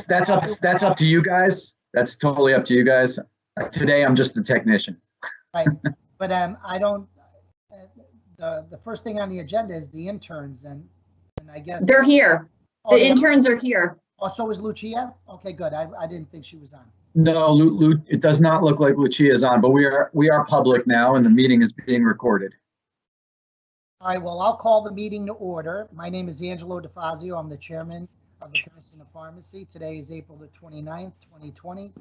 That's up to you guys. That's totally up to you guys. Today, I'm just the technician. Right, but I don't. The first thing on the agenda is the interns, and I guess They're here. Oh, The yeah. interns are here. Oh, so is Lucia? Okay, good. I didn't think she was on. No, it does not look like Lucia is on, but we are public now, and the meeting is being recorded. All right, well, I'll call the meeting to order. My name is Angelo DeFazio. I'm the chairman of the Commission of Pharmacy. Today is April the 29th, 2020.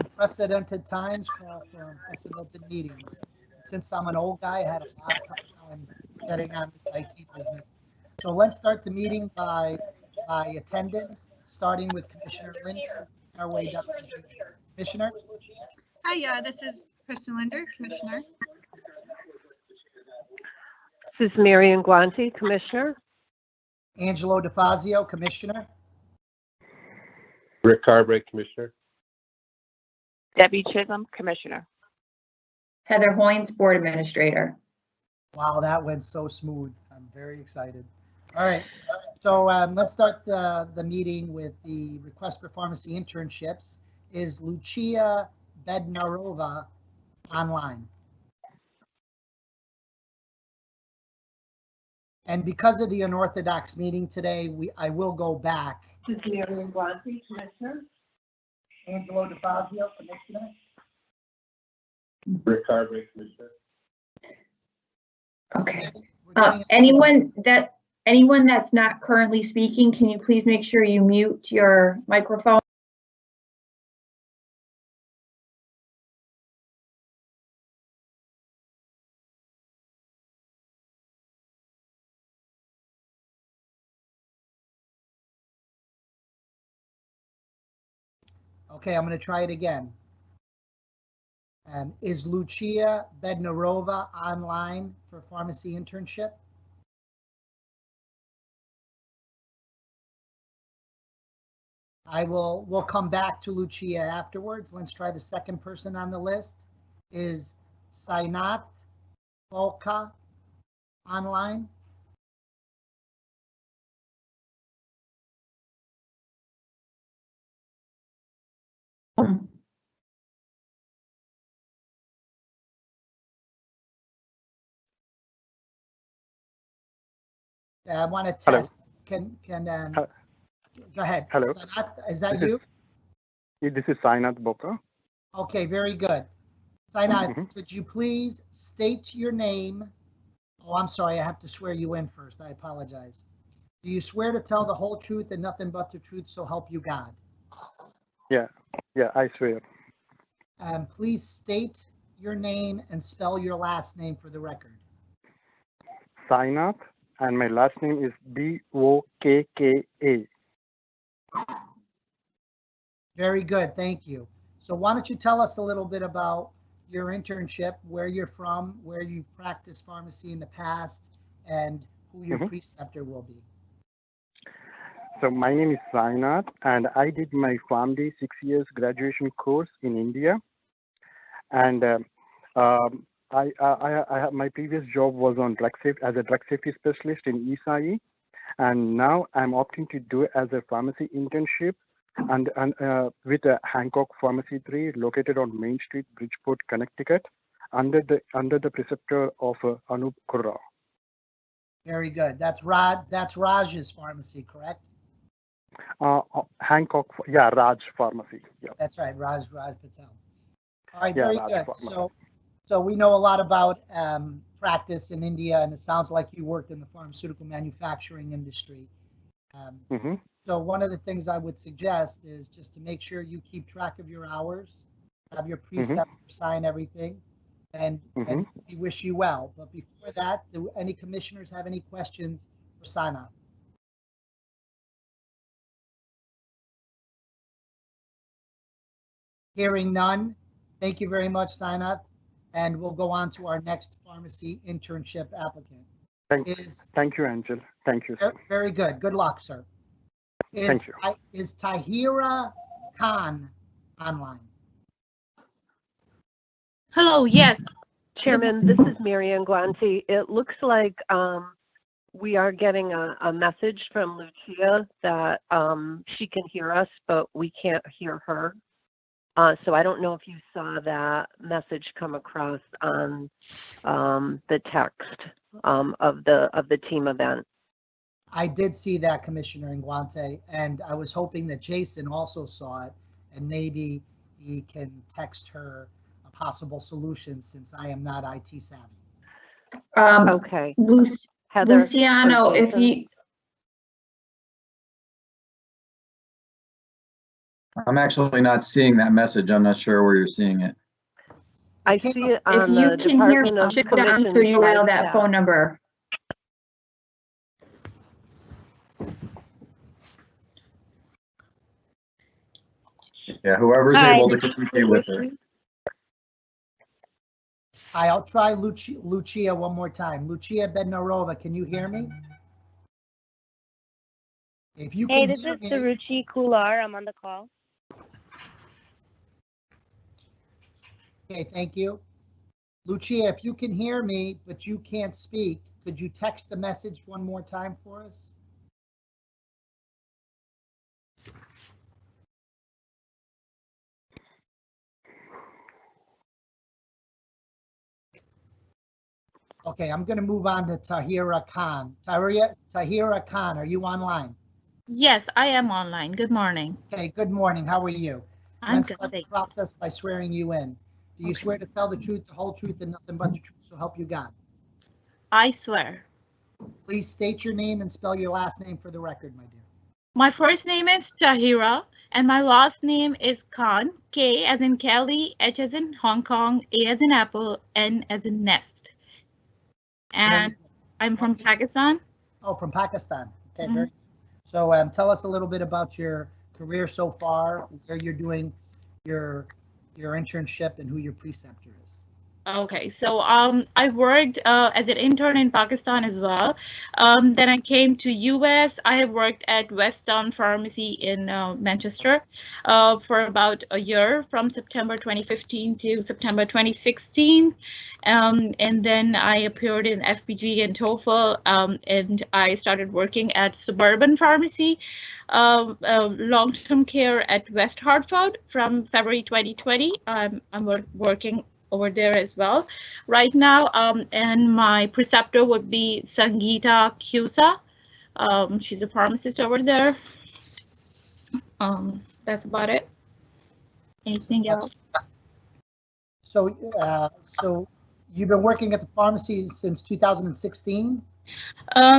Unprecedented times call for unprecedented meetings. Since I'm an old guy, I had a lot of time getting on this IT business. So let's start the meeting by attendance, starting with Commissioner Linder, our way down. Commissioner? Hi, this is Kristen Linder, Commissioner. This is Marion Guanti, Commissioner. Angelo DeFazio, Commissioner. Rick Carbrick, Commissioner. Debbie Chisholm, Commissioner. Heather Hoynes, Board Administrator. Wow, that went so smooth. I'm very excited. All right, so let's start the meeting with the request for pharmacy internships. Is Lucia Bednarova online? And because of the unorthodox meeting today, I will go back. This is Marion Guanti, Commissioner. Angelo DeFazio, Commissioner. Rick Carbrick, Commissioner. Okay. Anyone that's not currently speaking, can you please make sure you mute your microphone? Okay, I'm going to try it again. Is Lucia Bednarova online for pharmacy internship? We'll come back to Lucia afterwards. Let's try the second person on the list. Is Sainath Volka online? I want to test. Hello. Go ahead. Hello. Sainath, is that you? This is Sainath Boka. Okay, very good. Sainath, could you please state your name? Oh, I'm sorry, I have to swear you in first. I apologize. Do you swear to tell the whole truth and nothing but the truth, so help you God? Yeah, I swear. Please state your name and spell your last name for the record. Sainath, and my last name is Bokka. Very good, thank you. So why don't you tell us a little bit about your internship, where you're from, where you've practiced pharmacy in the past, and who your preceptor will be. So my name is Sainath, and I did my PharmD 6 years graduation course in India. And I have, my previous job was on as a drug safety specialist in ESAI, and now I'm opting to do it as a pharmacy internship and with Hancock Pharmacy 3 located on Main Street, Bridgeport, Connecticut, under the preceptor of Anup Kurra. Very good. That's Raj's pharmacy, correct? Hancock, yeah, Raj Pharmacy. Yeah. That's right, Raj Patel. All right, Yeah, very Raj good. Pharmacy. So we know a lot about practice in India, and it sounds like you worked in the pharmaceutical manufacturing industry. So one of the things I would suggest is just to make sure you keep track of your hours, have your preceptor sign everything, and we wish you well. But before that, do any commissioners have any questions for Sainath? Hearing none, thank you very much, Sainath, and we'll go on to our next pharmacy internship applicant. Thank you, Angel. Thank you, sir. Very good. Good luck, sir. Thank you. Is Tahira Khan online? Hello, yes. Chairman, this is Marion Guanti. It looks like we are getting a message from Lucia that she can hear us, but we can't hear her. So I don't know if you saw that message come across on the text of the team event. I did see that, Commissioner Inguante, and I was hoping that Jason also saw it, and maybe he can text her a possible solution since I am not IT savvy. Okay. Luciano, or if Jason? you, I'm actually not seeing that message. I'm not sure where you're seeing it. I see it if on you the can hear, Department me, of should answer Commissions you live that chat. phone number. Yeah, whoever's Hi, able to communicate with her. I'll try Lucia one more time. Lucia Bednarova, can you hear me? If you Hey, can this hear is me, Saruchi Kular. I'm on the call. okay, thank you. Lucia, if you can hear me, but you can't speak, could you text the message one more time for us? Okay, I'm going to move on to Tahira Khan. Tahira Khan, are you online? Yes, I am online. Good morning. Okay, good morning. How are you? I'm Let's good. start the Thank you. process by swearing you in. Do you Okay. swear to tell the truth, the whole truth, and nothing but the truth, so help you God? I swear. Please state your name and spell your last name for the record, my dear. My first name is Tahira, and my last name is Khan. K as in Kelly, H as in Hong Kong, A as in Apple, N as in Nest. And I'm from Pakistan. Oh, from Pakistan. Okay, very good. So tell us a little bit about your career so far, where you're doing your internship, and who your preceptor is. Okay, so I worked as an intern in Pakistan as well. Then I came to US. I have worked at Westtown Pharmacy in Manchester for about a year, from September 2015 to September 2016. And then I appeared in FPG and TOEFL, and I started working at Suburban Pharmacy, long-term care at West Hartford from February 2020. I'm working over there as well right now, and my preceptor would be Sangeeta Kusa. She's a pharmacist over there. That's about it. Anything else? So you've been working at the pharmacy since 2016?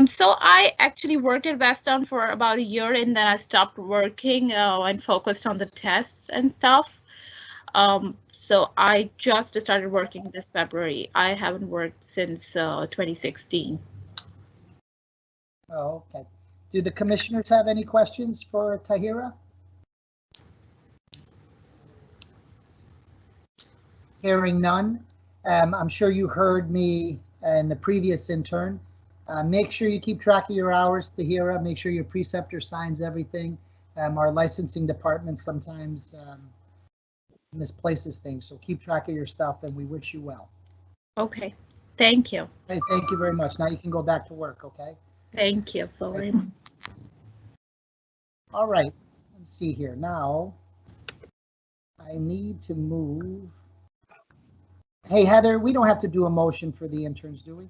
So I actually worked at Westtown for about a year, and then I stopped working and focused on the tests and stuff. So I just started working this February. I haven't worked since 2016. Oh, okay. Do the commissioners have any questions for Tahira? Hearing none. I'm sure you heard me and the previous intern. Make sure you keep track of your hours, Tahira. Make sure your preceptor signs everything. Our licensing department sometimes misplaces things, so keep track of your stuff, and we wish you well. Okay, thank you. Okay, thank you very much. Now you can go back to work, okay? Thank you so very much. All right, let's see here. Now, I need to move. Hey, Heather, we don't have to do a motion for the interns, do we?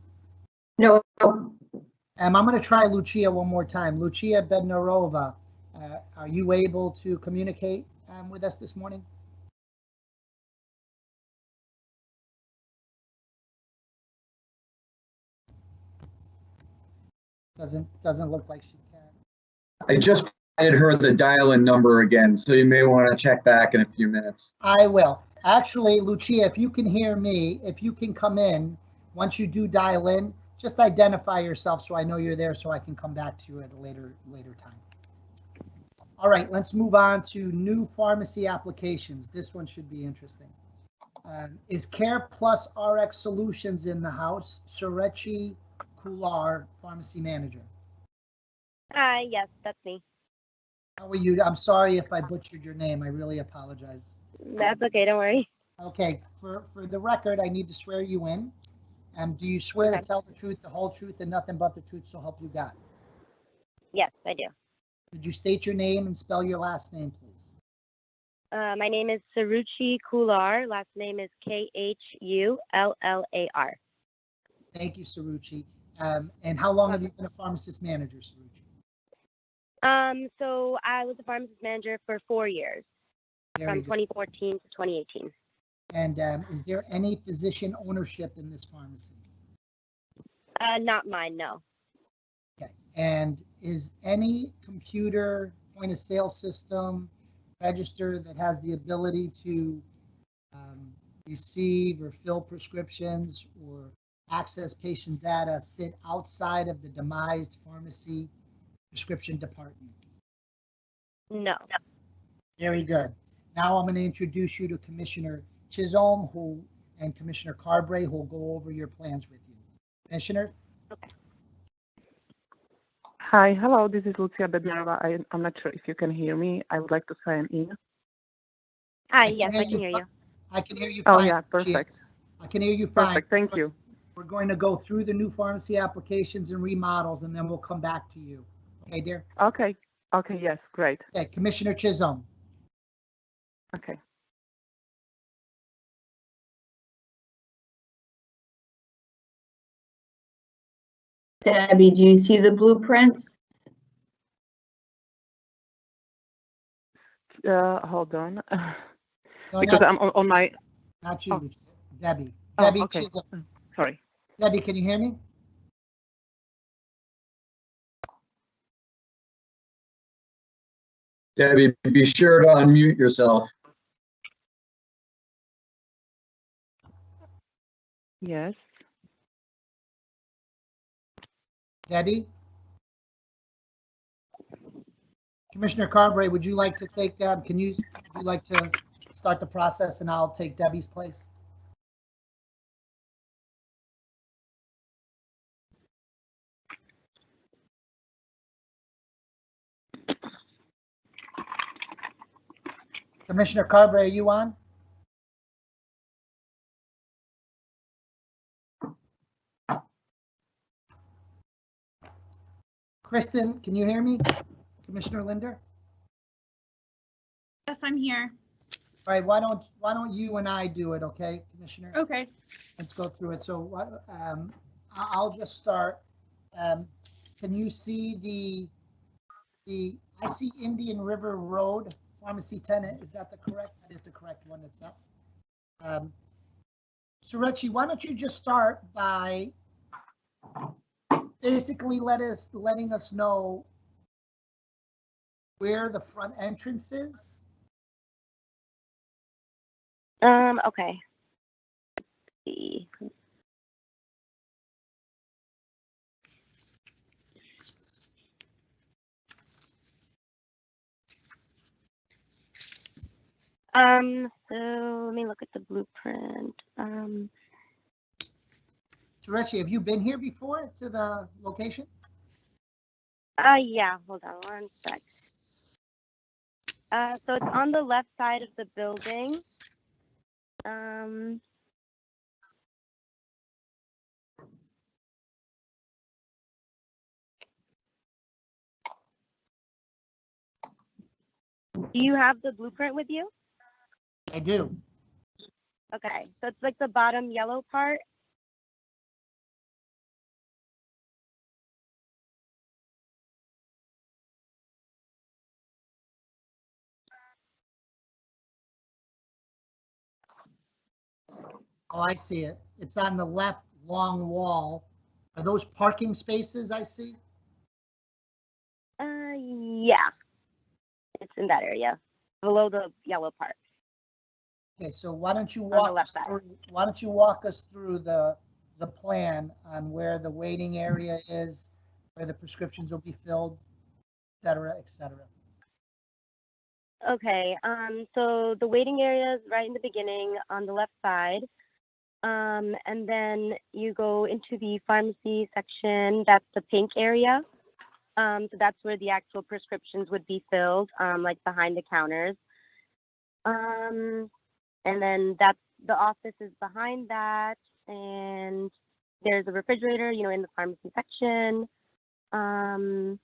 No. I'm going to try Lucia one more time. Lucia Bednarova, are you able to communicate with us this morning? Doesn't look like she can. I just provided her the dial-in number again, so you may want to check back in a few minutes. I will. Actually, Lucia, if you can hear me, if you can come in, once you do dial in, just identify yourself so I know you're there, so I can come back to you at a later time. All right, let's move on to new pharmacy applications. This one should be interesting. Is Care Plus RX Solutions in the house? Surechi Kular, pharmacy manager. Hi, yes, that's me. How are you? I'm sorry if I butchered your name. I really apologize. That's okay, don't worry. Okay, for the record, I need to swear you in. Do you swear to Okay. tell the truth, the whole truth, and nothing but the truth, so help you God? Yes, I do. Could you state your name and spell your last name, please? My name is Saruchi Kular. Last name is Khullar. Thank you, Saruchi. And how long have you been a pharmacist manager, Saruchi? So I was a pharmacist manager for 4 years, Very from good. 2014 to 2018. And is there any physician ownership in this pharmacy? Not mine, no. Okay. And is any computer point of sale system registered that has the ability to receive or fill prescriptions or access patient data sit outside of the demised pharmacy prescription department? No. Very good. Now I'm going to introduce you to Commissioner Chisholm and Commissioner Carbray, who will go over your plans with you. Commissioner? Hi, hello, this is Lucia Bednarova. I'm not sure if you can hear me. I would like to sign in. Hi, yes, I can hear you. I can hear you Oh, fine. yeah, perfect. I can hear you fine. Perfect, thank you. We're going to go through the new pharmacy applications and remodels, and then we'll come back to you. Okay, dear? Okay, yes, great. Okay, Commissioner Chisholm. Okay. Debbie, do you see the blueprints? Hold on. No, Because not I'm on my... Not you, Oh. Debbie. Oh, Debbie okay. Chisholm. Sorry. Debbie, can you hear me? Debbie, be sure to unmute yourself. Yes. Debbie? Commissioner Carbray, would you like to take, would you like to start the process and I'll take Debbie's place? Commissioner Carbray, are you on? Kristen, can you hear me? Commissioner Linder? Yes, I'm here. All right, why don't you and I do it, okay, Commissioner? Okay. Let's go through it. So I'll just start. Can you see I see Indian River Road pharmacy tenant. Is that the correct? That is the correct one that's up. Surechi, why don't you just start by basically letting us know where the front entrance is? Okay. Let's see. So let me look at the blueprint. Surechi, have you been here before to the location? Yeah, hold on one sec. So it's on the left side of the building. Do you have the blueprint with you? I do. Okay, so it's like the bottom yellow part. Oh, I see it. It's on the left long wall. Are those parking spaces I see? Yeah, it's in that area, below the yellow part. Okay, so why don't you the walk left us side. through, why don't you walk us through the plan on where the waiting area is, where the prescriptions will be filled, et cetera, et cetera. Okay, so the waiting area is right in the beginning on the left side. And then you go into the pharmacy section, that's the pink area. So that's where the actual prescriptions would be filled, like behind the counters. And then that's the office is behind that. And there's a refrigerator, in the pharmacy section. And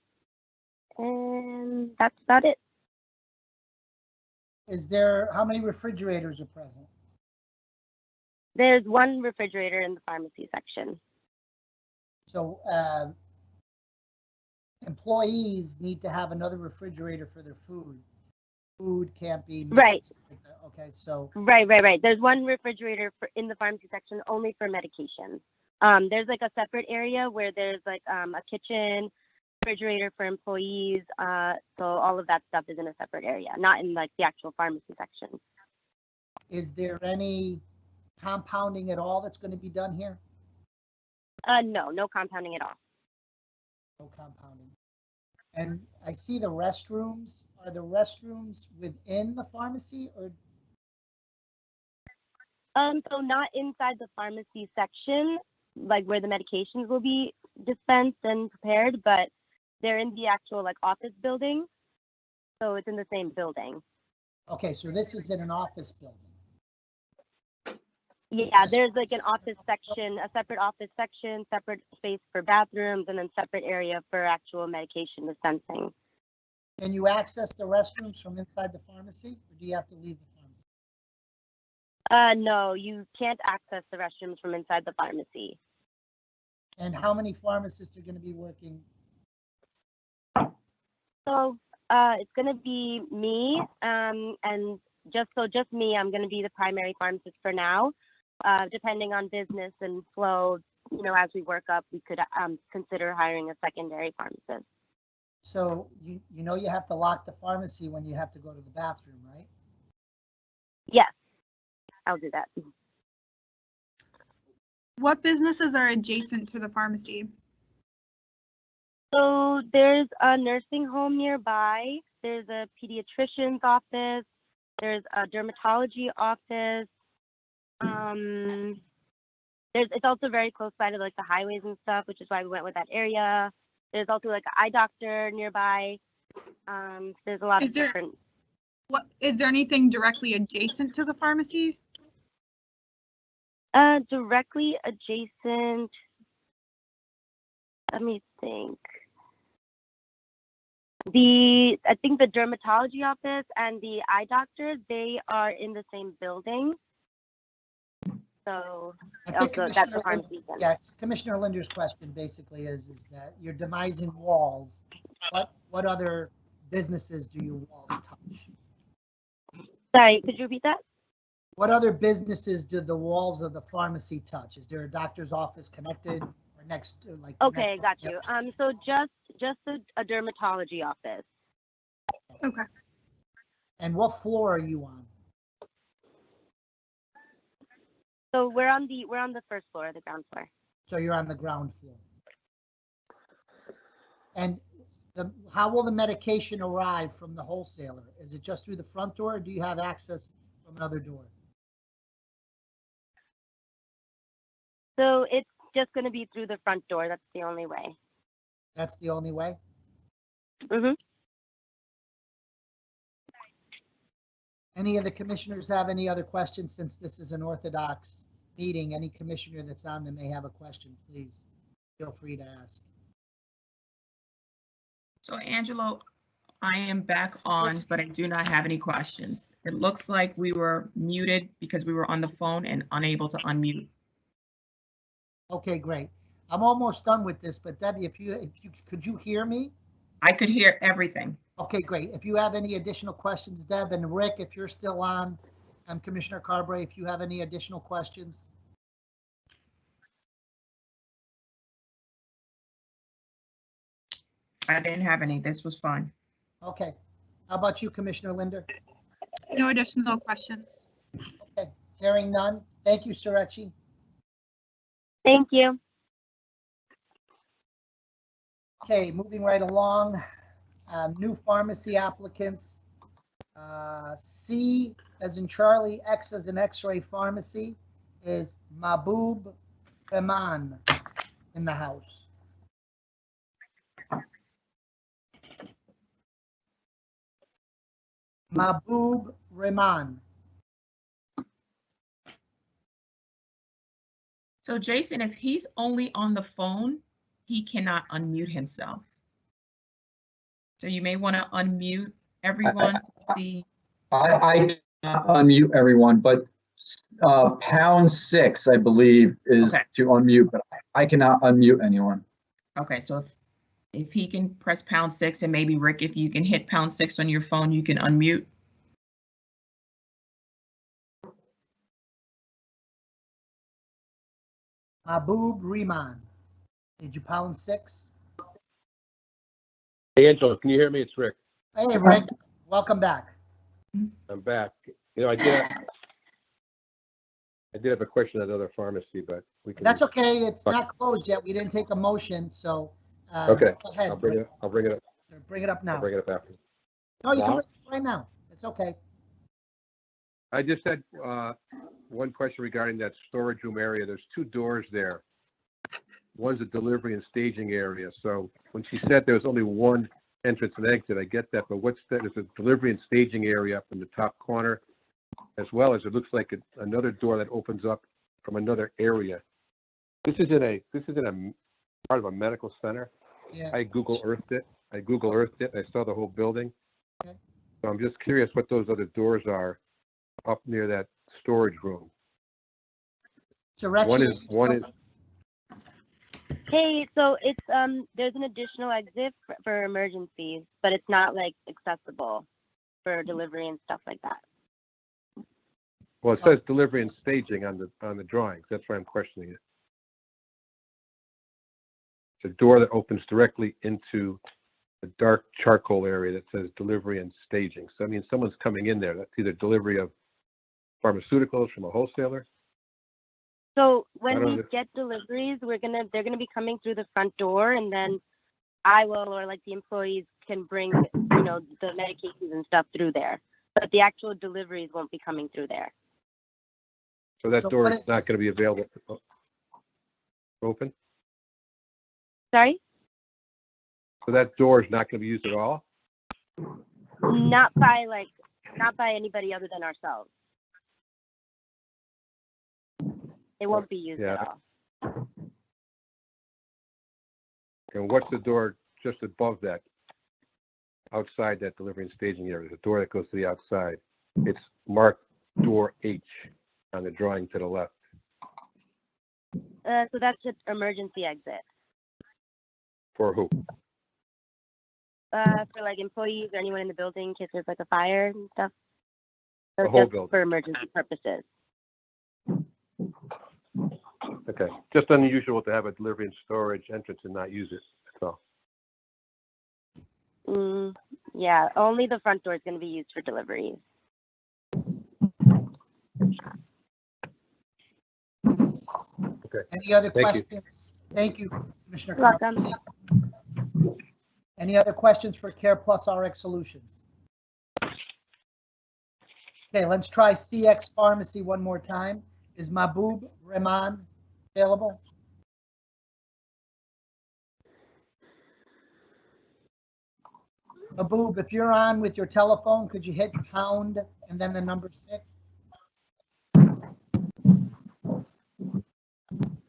that's about it. How many refrigerators are present? There's one refrigerator in the pharmacy section. So employees need to have another refrigerator for their food. Food can't be mixed. Right. Okay, so. Right. There's one refrigerator in the pharmacy section only for medication. There's like a separate area where there's like a kitchen, refrigerator for employees. So all of that stuff is in a separate area, not in like the actual pharmacy section. Is there any compounding at all that's going to be done here? No compounding at all. No compounding. And I see the restrooms. Are the restrooms within the pharmacy or? So not inside the pharmacy section, like where the medications will be dispensed and prepared, but they're in the actual like office building. So it's in the same building. Okay, so this is in an office building. Yeah, there's like an office section, a separate office section, separate space for bathrooms, and then separate area for actual medication dispensing. Can you access the restrooms from inside the pharmacy, or do you have to leave the pharmacy? No, you can't access the restrooms from inside the pharmacy. And how many pharmacists are going to be working? So it's going to be me, and just me. I'm going to be the primary pharmacist for now. Depending on business and flow, as we work up, we could consider hiring a secondary pharmacist. So you have to lock the pharmacy when you have to go to the bathroom, right? Yes, I'll do that. What businesses are adjacent to the pharmacy? So there's a nursing home nearby. There's a pediatrician's office. There's a dermatology office. It's also very close by to like the highways and stuff, which is why we went with that area. There's also like an eye doctor nearby. There's a lot of different. Is there anything directly adjacent to the pharmacy? Directly adjacent. Let me think. I think the dermatology office and the eye doctor, they are in the same building. So also that's the pharmacy. Yeah, Commissioner Linder's question basically is that you're demising walls. What other businesses do your walls touch? Sorry, could you repeat that? What other businesses do the walls of the pharmacy touch? Is there a doctor's office connected or next to like? Okay, got you. So just a dermatology office. Okay. And what floor are you on? So we're on the first floor, the ground floor. So you're on the ground floor. And how will the medication arrive from the wholesaler? Is it just through the front door, or do you have access from another door? So it's just going to be through the front door. That's the only way. That's the only way? Mm-hmm. Any of the commissioners have any other questions? Since this is an orthodox meeting, any commissioner that's on that may have a question, please feel free to ask. So Angelo, I am back on, but I do not have any questions. It looks like we were muted because we were on the phone and unable to unmute. Okay, great. I'm almost done with this, but Debbie, could you hear me? I could hear everything. Okay, great. If you have any additional questions, Deb, and Rick, if you're still on, Commissioner Carberry, if you have any additional questions. I didn't have any. This was fun. Okay. How about you, Commissioner Linder? No additional questions. Okay, hearing none. Thank you, Surechi. Thank you. Okay, moving right along. New pharmacy applicants. C as in Charlie, X as in X-ray pharmacy is Mahbub Rahman in the house. Mahbub Rahman. So Jason, if he's only on the phone, he cannot unmute himself. So you may want to unmute everyone to see. I cannot unmute everyone, but #6, I believe, is Okay. to unmute, but I cannot unmute anyone. Okay, so if he can press #6, and maybe Rick, if you can hit #6 on your phone, you can unmute. Mahbub Rehman. Did you #6? Hey, Angela, can you hear me? It's Rick. Hey, Rick, welcome back. I'm back. You know, I did have a question at another pharmacy, but we can. That's okay. It's not closed yet. We didn't take a motion, so. Okay. Go ahead. I'll bring it up. Bring it up now. I'll bring it up after. No, you can Now? bring it right now. It's okay. I just had one question regarding that storage room area. There's 2 doors there. One's a delivery and staging area. So when she said there was only one entrance and exit, I get that. But what's that? There's a delivery and staging area up in the top corner, as well as it looks like another door that opens up from another area. This is in a part of a medical center. Yeah. I Google Earthed it. I saw the whole building. Okay. So I'm just curious what those other doors are up near that storage room. So Rex, One is. Hey, so it's there's an additional exit for emergencies, but it's not like accessible for delivery and stuff like that. Well, it says delivery and staging on the drawings. That's why I'm questioning it. It's a door that opens directly into the dark charcoal area that says delivery and staging. So I mean, someone's coming in there. That's either delivery of pharmaceuticals from a wholesaler. So when we get deliveries, they're gonna be coming through the front door, and then I will, or like the employees can bring, the medications and stuff through there. But the actual deliveries won't be coming through there. So that door is not going to be available. Open. Sorry? So that door is not going to be used at all? Not by anybody other than ourselves. It won't be used at all. And what's the door just above that, outside that delivery and staging area? The door that goes to the outside. It's marked door H on the drawing to the left. So that's just emergency exit. For who? For like employees or anyone in the building in case there's like a fire and stuff. So The whole just building. for emergency purposes. Okay. Just unusual to have a delivery and storage entrance and not use it. That's all. Yeah, only the front door is going to be used for deliveries. Okay. Any other Thank questions? you. Thank you, Commissioner. Welcome. Any other questions for Care Plus RX Solutions? Okay, let's try CX Pharmacy one more time. Is Mahbub Rehman available? Mahbub, if you're on with your telephone, could you hit pound and then the number 6?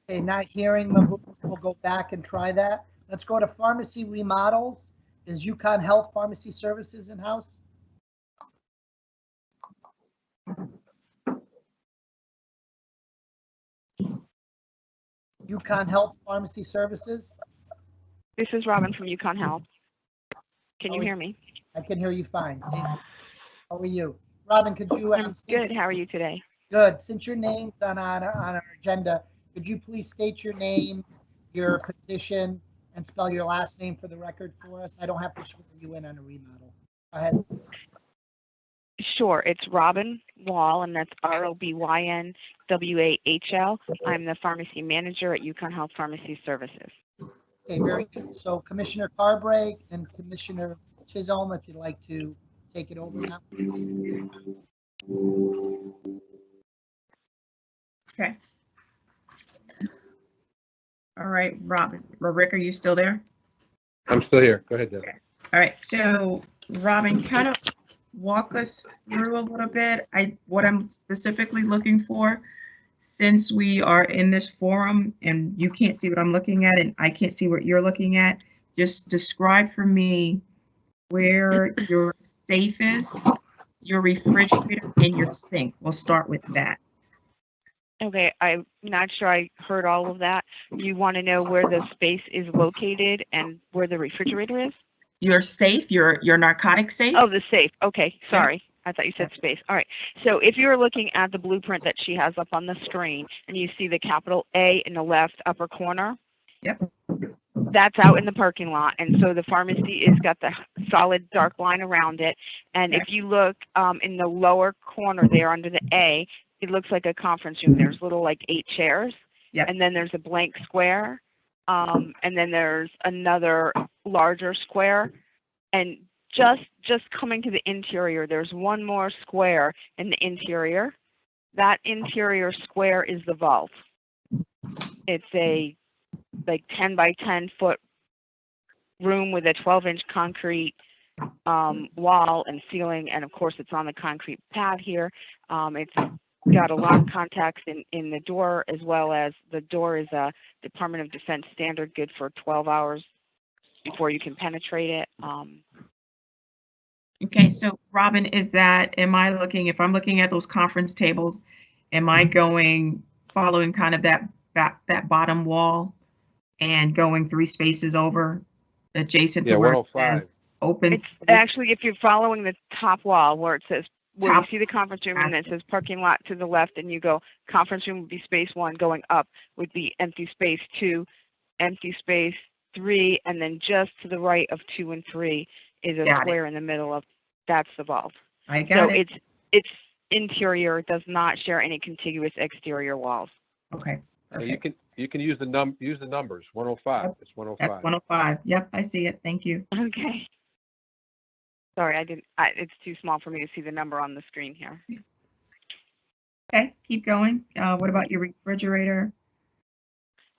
Okay, not hearing Mahbub, we'll go back and try that. Let's go to Pharmacy Remodels. Is Yukon Health Pharmacy Services in-house? Yukon Health Pharmacy Services? This is Robin from Yukon Health. Can you hear me? I can hear you fine. Thank you. How are you? Robin, could you? I'm good. How are you today? Good. Since your name's on our agenda, could you please state your name, your position, and spell your last name for the record for us? I don't have to swear you in on a remodel. Go ahead. Sure. It's Robin Wall, and that's ROBYNWAHL. I'm the pharmacy manager at Yukon Health Pharmacy Services. Okay, very good. So Commissioner Carbrake and Commissioner Chisholm, if you'd like to take it over now. Okay. All right, Robin. Rick, are you still there? I'm still here. Go ahead, Deb. Okay. All right. So, Robin, kind of walk us through a little bit. What I'm specifically looking for. since we are in this forum and you can't see what I'm looking at and I can't see what you're looking at, just describe for me where your safe is, your refrigerator, and your sink. We'll start with that. Okay, I'm not sure I heard all of that. You want to know where the space is located and where the refrigerator is? Your safe, your narcotic safe? Oh, the safe. Okay, sorry. I thought you said space. All right. So if you're looking at the blueprint that she has up on the screen and you see the capital A in the left upper corner, Yep. that's out in the parking lot. And so the pharmacy is got the solid dark line around it. And if you look in the lower corner there under the A, it looks like a conference room. There's little like 8 chairs. Yep. And then there's a blank square. And then there's another larger square. And just coming to the interior, there's one more square in the interior. That interior square is the vault. It's a like 10 by 10 foot room with a 12-inch concrete wall and ceiling, and of course it's on the concrete pad here. It's got a lot of contacts in the door, as well as the door is a Department of Defense standard, good for 12 hours before you can penetrate it. Okay, so Robin, if I'm looking at those conference tables, am I following kind of that bottom wall and going 3 spaces over adjacent to where it says open space? Actually, if you're following the top wall where it says, where you see the conference room and it says parking lot to the left, and you go conference room would be space 1, going up would be empty space 2, empty space 3, and then just to the right of 2 and 3 is a square in the middle of, that's the vault. I got it. So it's interior, it does not share any contiguous exterior walls. Okay. So you can use the numbers. 105. Yep. It's 105. That's 105. Yep, I see it. Thank you. Okay. Sorry, it's too small for me to see the number on the screen here. Okay, keep going. What about your refrigerator?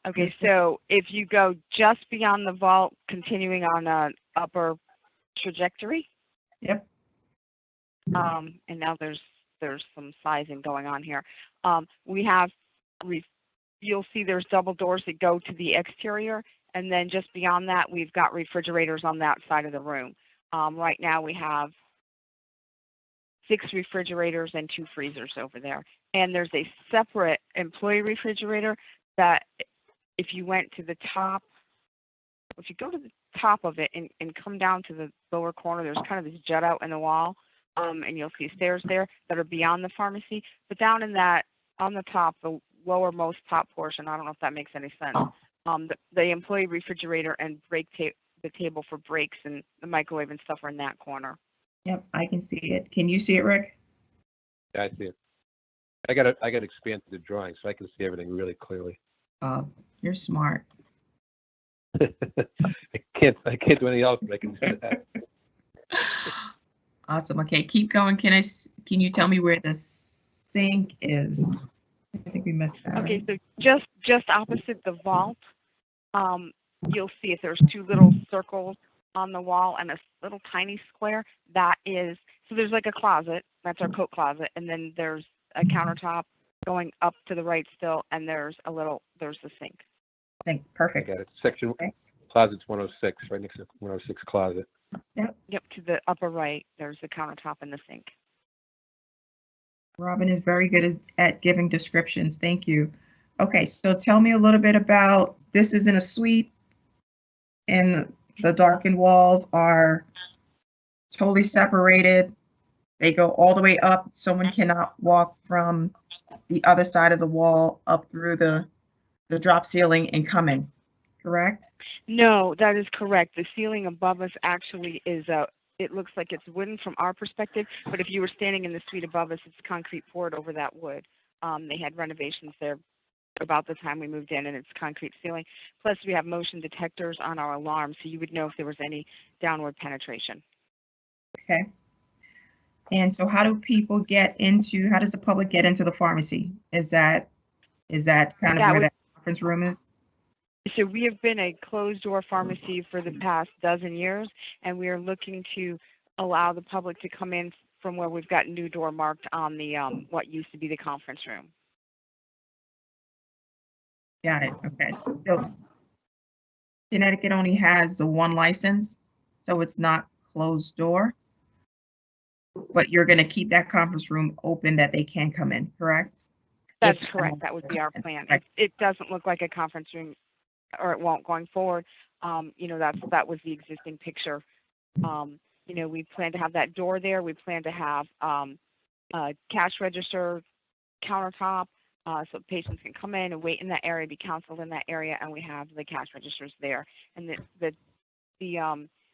Okay, so if you go just beyond the vault, continuing on an upper trajectory. Yep. And now there's some sizing going on here. We have, you'll see there's double doors that go to the exterior, and then just beyond that, we've got refrigerators on that side of the room. Right now we have 6 refrigerators and 2 freezers over there. And there's a separate employee refrigerator that if you went to the top, if you go to the top of it and come down to the lower corner, there's kind of this jut out in the wall, and you'll see stairs there that are beyond the pharmacy. But down in that, on the top, the lowermost top portion, I don't know if that makes any sense, the employee refrigerator and the table for breaks and the microwave and stuff are in that corner. Yep, I can see it. Can you see it, Rick? Yeah, I see it. I got to expand the drawing so I can see everything really clearly. You're smart. I can't do anything else, but I can see that. Awesome. Okay, keep going. Can you tell me where the sink is? I think we missed that. Okay, right? so just opposite the vault, you'll see if there's 2 little circles on the wall and a little tiny square. That is, so there's like a closet, that's our coat closet, and then there's a countertop going up to the right still, and there's the sink. Perfect. I got it. Section closet's 106, right next to 106 closet. Yep. Yep, to the upper right, there's the countertop and the sink. Robin is very good at giving descriptions. Thank you. Okay, so tell me a little bit about, this is in a suite, and the darkened walls are totally separated. They go all the way up. Someone cannot walk from the other side of the wall up through the drop ceiling and come in, correct? No, that is correct. The ceiling above us actually is it looks like it's wooden from our perspective, but if you were standing in the suite above us, it's concrete poured over that wood. They had renovations there about the time we moved in, and it's concrete ceiling. Plus, we have motion detectors on our alarms, so you would know if there was any downward penetration. Okay. And so how does the public get into the pharmacy? Is that kind of where that conference room is? So we have been a closed door pharmacy for the past dozen years, and we are looking to allow the public to come in from where we've got new door marked on the what used to be the conference room. Got it. Okay. So Connecticut only has the one license, so it's not closed door. But you're going to keep that conference room open that they can come in, correct? That's If correct. someone- That would be our plan. Right. It doesn't look like a conference room, or it won't going forward. That was the existing picture. We plan to have that door there. We plan to have a cash register, countertop, so patients can come in and wait in that area, be counseled in that area, and we have the cash registers there. And the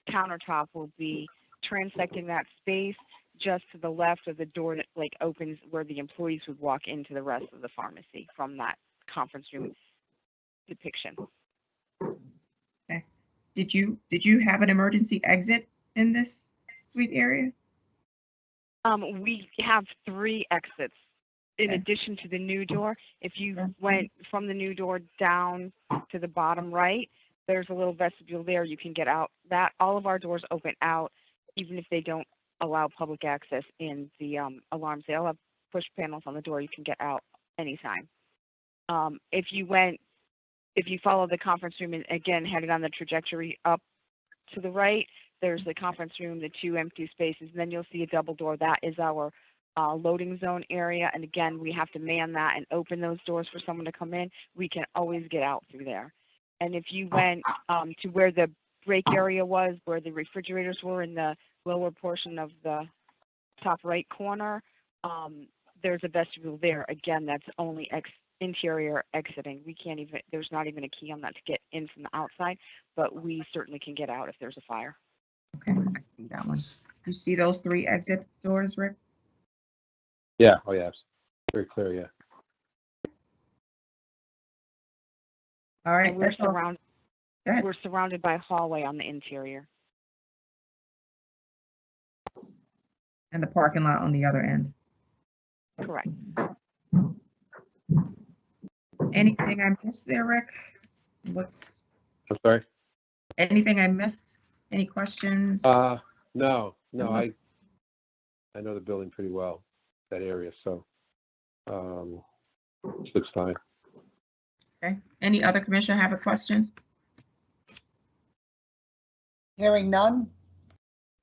countertop will be transecting that space just to the left of the door that opens where the employees would walk into the rest of the pharmacy from that conference room depiction. Okay. Did you have an emergency exit in this suite area? We have 3 exits in Okay. addition to the new door. If you went from the new door down to the bottom right, there's a little vestibule there. You can get out. That all of our doors open out, even if they don't allow public access in the alarms. They all have push panels on the door. You can get out anytime. If you follow the conference room and again headed on the trajectory up to the right, there's the conference room, the 2 empty spaces, and then you'll see a double door. That is our loading zone area. And again, we have to man that and open those doors for someone to come in. We can always get out through there. And if you went to where the break area was, where the refrigerators were in the lower portion of the top right corner, there's a vestibule there. Again, that's only interior exiting. There's not even a key on that to get in from the outside, but we certainly can get out if there's a fire. Okay, I see that one. You see those 3 exit doors, Rick? Yeah, oh yeah, very clear, yeah. All right, And we're that's all. surrounded. Go ahead. We're surrounded by a hallway on the interior. And the parking lot on the other end. Correct. Anything I missed there, Rick? I'm sorry? Anything I missed? Any questions? No, I know the building pretty well, that area, so it looks fine. Okay. Any other commissioner have a question? Hearing none.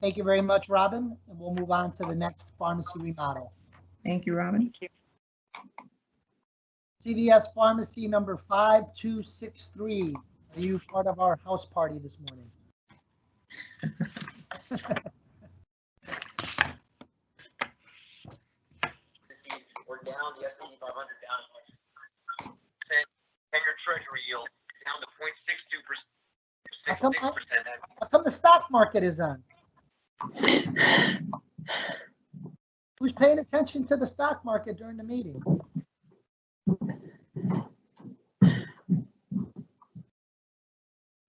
Thank you very much, Robin. And we'll move on to the next pharmacy remodel. Thank you, Robin. Thank you. CVS Pharmacy number 5263. Are you part of our house party this morning? We're down the S&P 500 down 10-year treasury yield down to 0.62%. How come the stock market is on? Who's paying attention to the stock market during the meeting?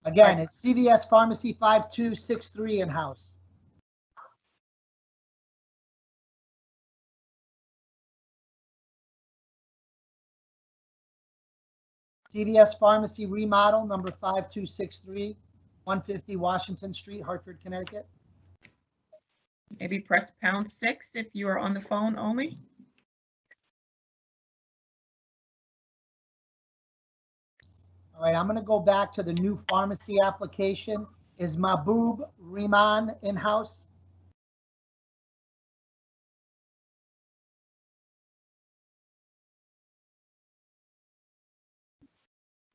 Again, it's CVS Pharmacy 5263 in-house. CVS Pharmacy remodel number 5263, 150 Washington Street, Hartford, Connecticut. Maybe press #6 if you are on the phone only. All right, I'm going to go back to the new pharmacy application. Is Mahbub Rehman in-house?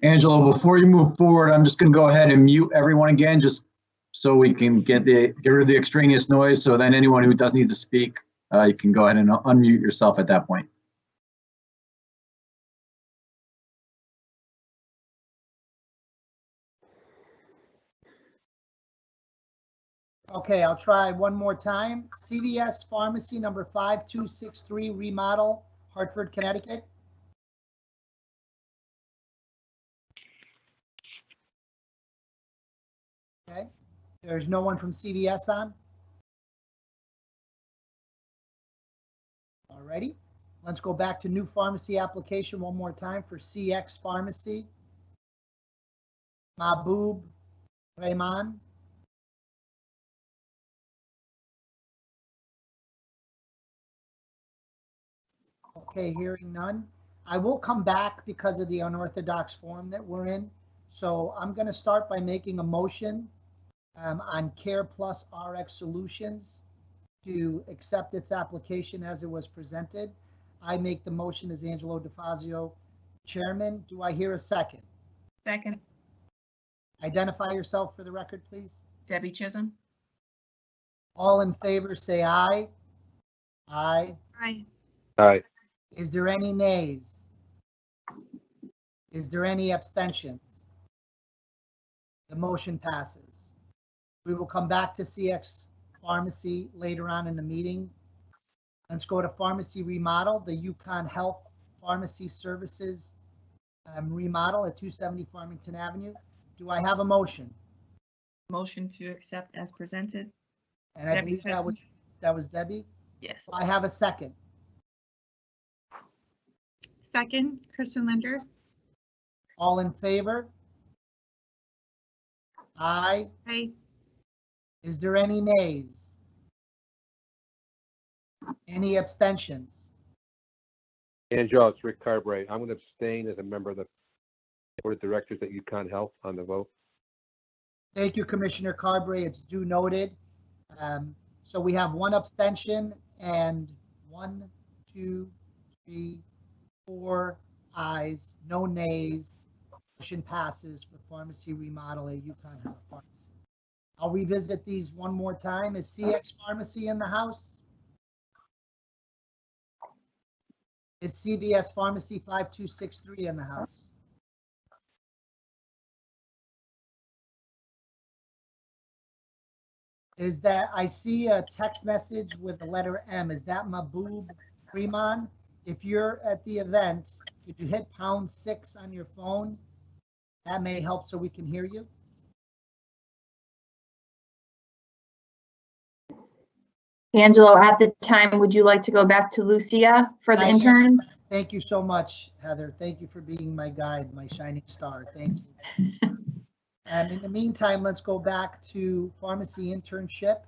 Angelo, before you move forward, I'm just going to go ahead and mute everyone again, just so we can get rid of the extraneous noise. So then anyone who does need to speak, you can go ahead and unmute yourself at that point. Okay, I'll try one more time. CVS Pharmacy number 5263 remodel, Hartford, Connecticut. Okay, there's no one from CVS on. All righty, let's go back to new pharmacy application one more time for CX Pharmacy. Mahbub Rehman. Okay, hearing none. I will come back because of the unorthodox form that we're in. So I'm going to start by making a motion on Care Plus RX Solutions to accept its application as it was presented. I make the motion as Angelo DeFazio, Chairman. Do I hear a second? Second, Identify yourself for the record, please. Debbie Chisholm. All in favor, say aye. Aye. Aye. Aye. Is there any nays? Is there any abstentions? The motion passes. We will come back to CX Pharmacy later on in the meeting. Let's go to Pharmacy Remodel, the Yukon Health Pharmacy Services remodel at 270 Farmington Avenue. Do I have a motion? Motion to accept as presented. And I Debbie believe Chisholm. that was Debbie. Yes. Do I have a second? Second, Kristen Linder. All in favor? Aye. Aye. Is there any nays? Any abstentions? Angelo, it's Rick Carberry. I'm going to abstain as a member of the Board of Directors at Yukon Health on the vote. Thank you, Commissioner Carberry. It's due noted. So we have one abstention and 1, 2, 3, 4 ayes, no nays. Motion passes for Pharmacy Remodel at Yukon Health Pharmacy. I'll revisit these one more time. Is CX Pharmacy in the house? Is CVS Pharmacy 5263 in the house? Is that, I see a text message with the letter M. Is that Mahbub Freeman? If you're at the event, could you hit #6 on your phone? That may help so we can hear you. Angelo, at the time, would you like to go back to Lucia for the I am. interns? Thank you so much, Heather. Thank you for being my guide, my shining star. Thank you. In the meantime, let's go back to pharmacy internship.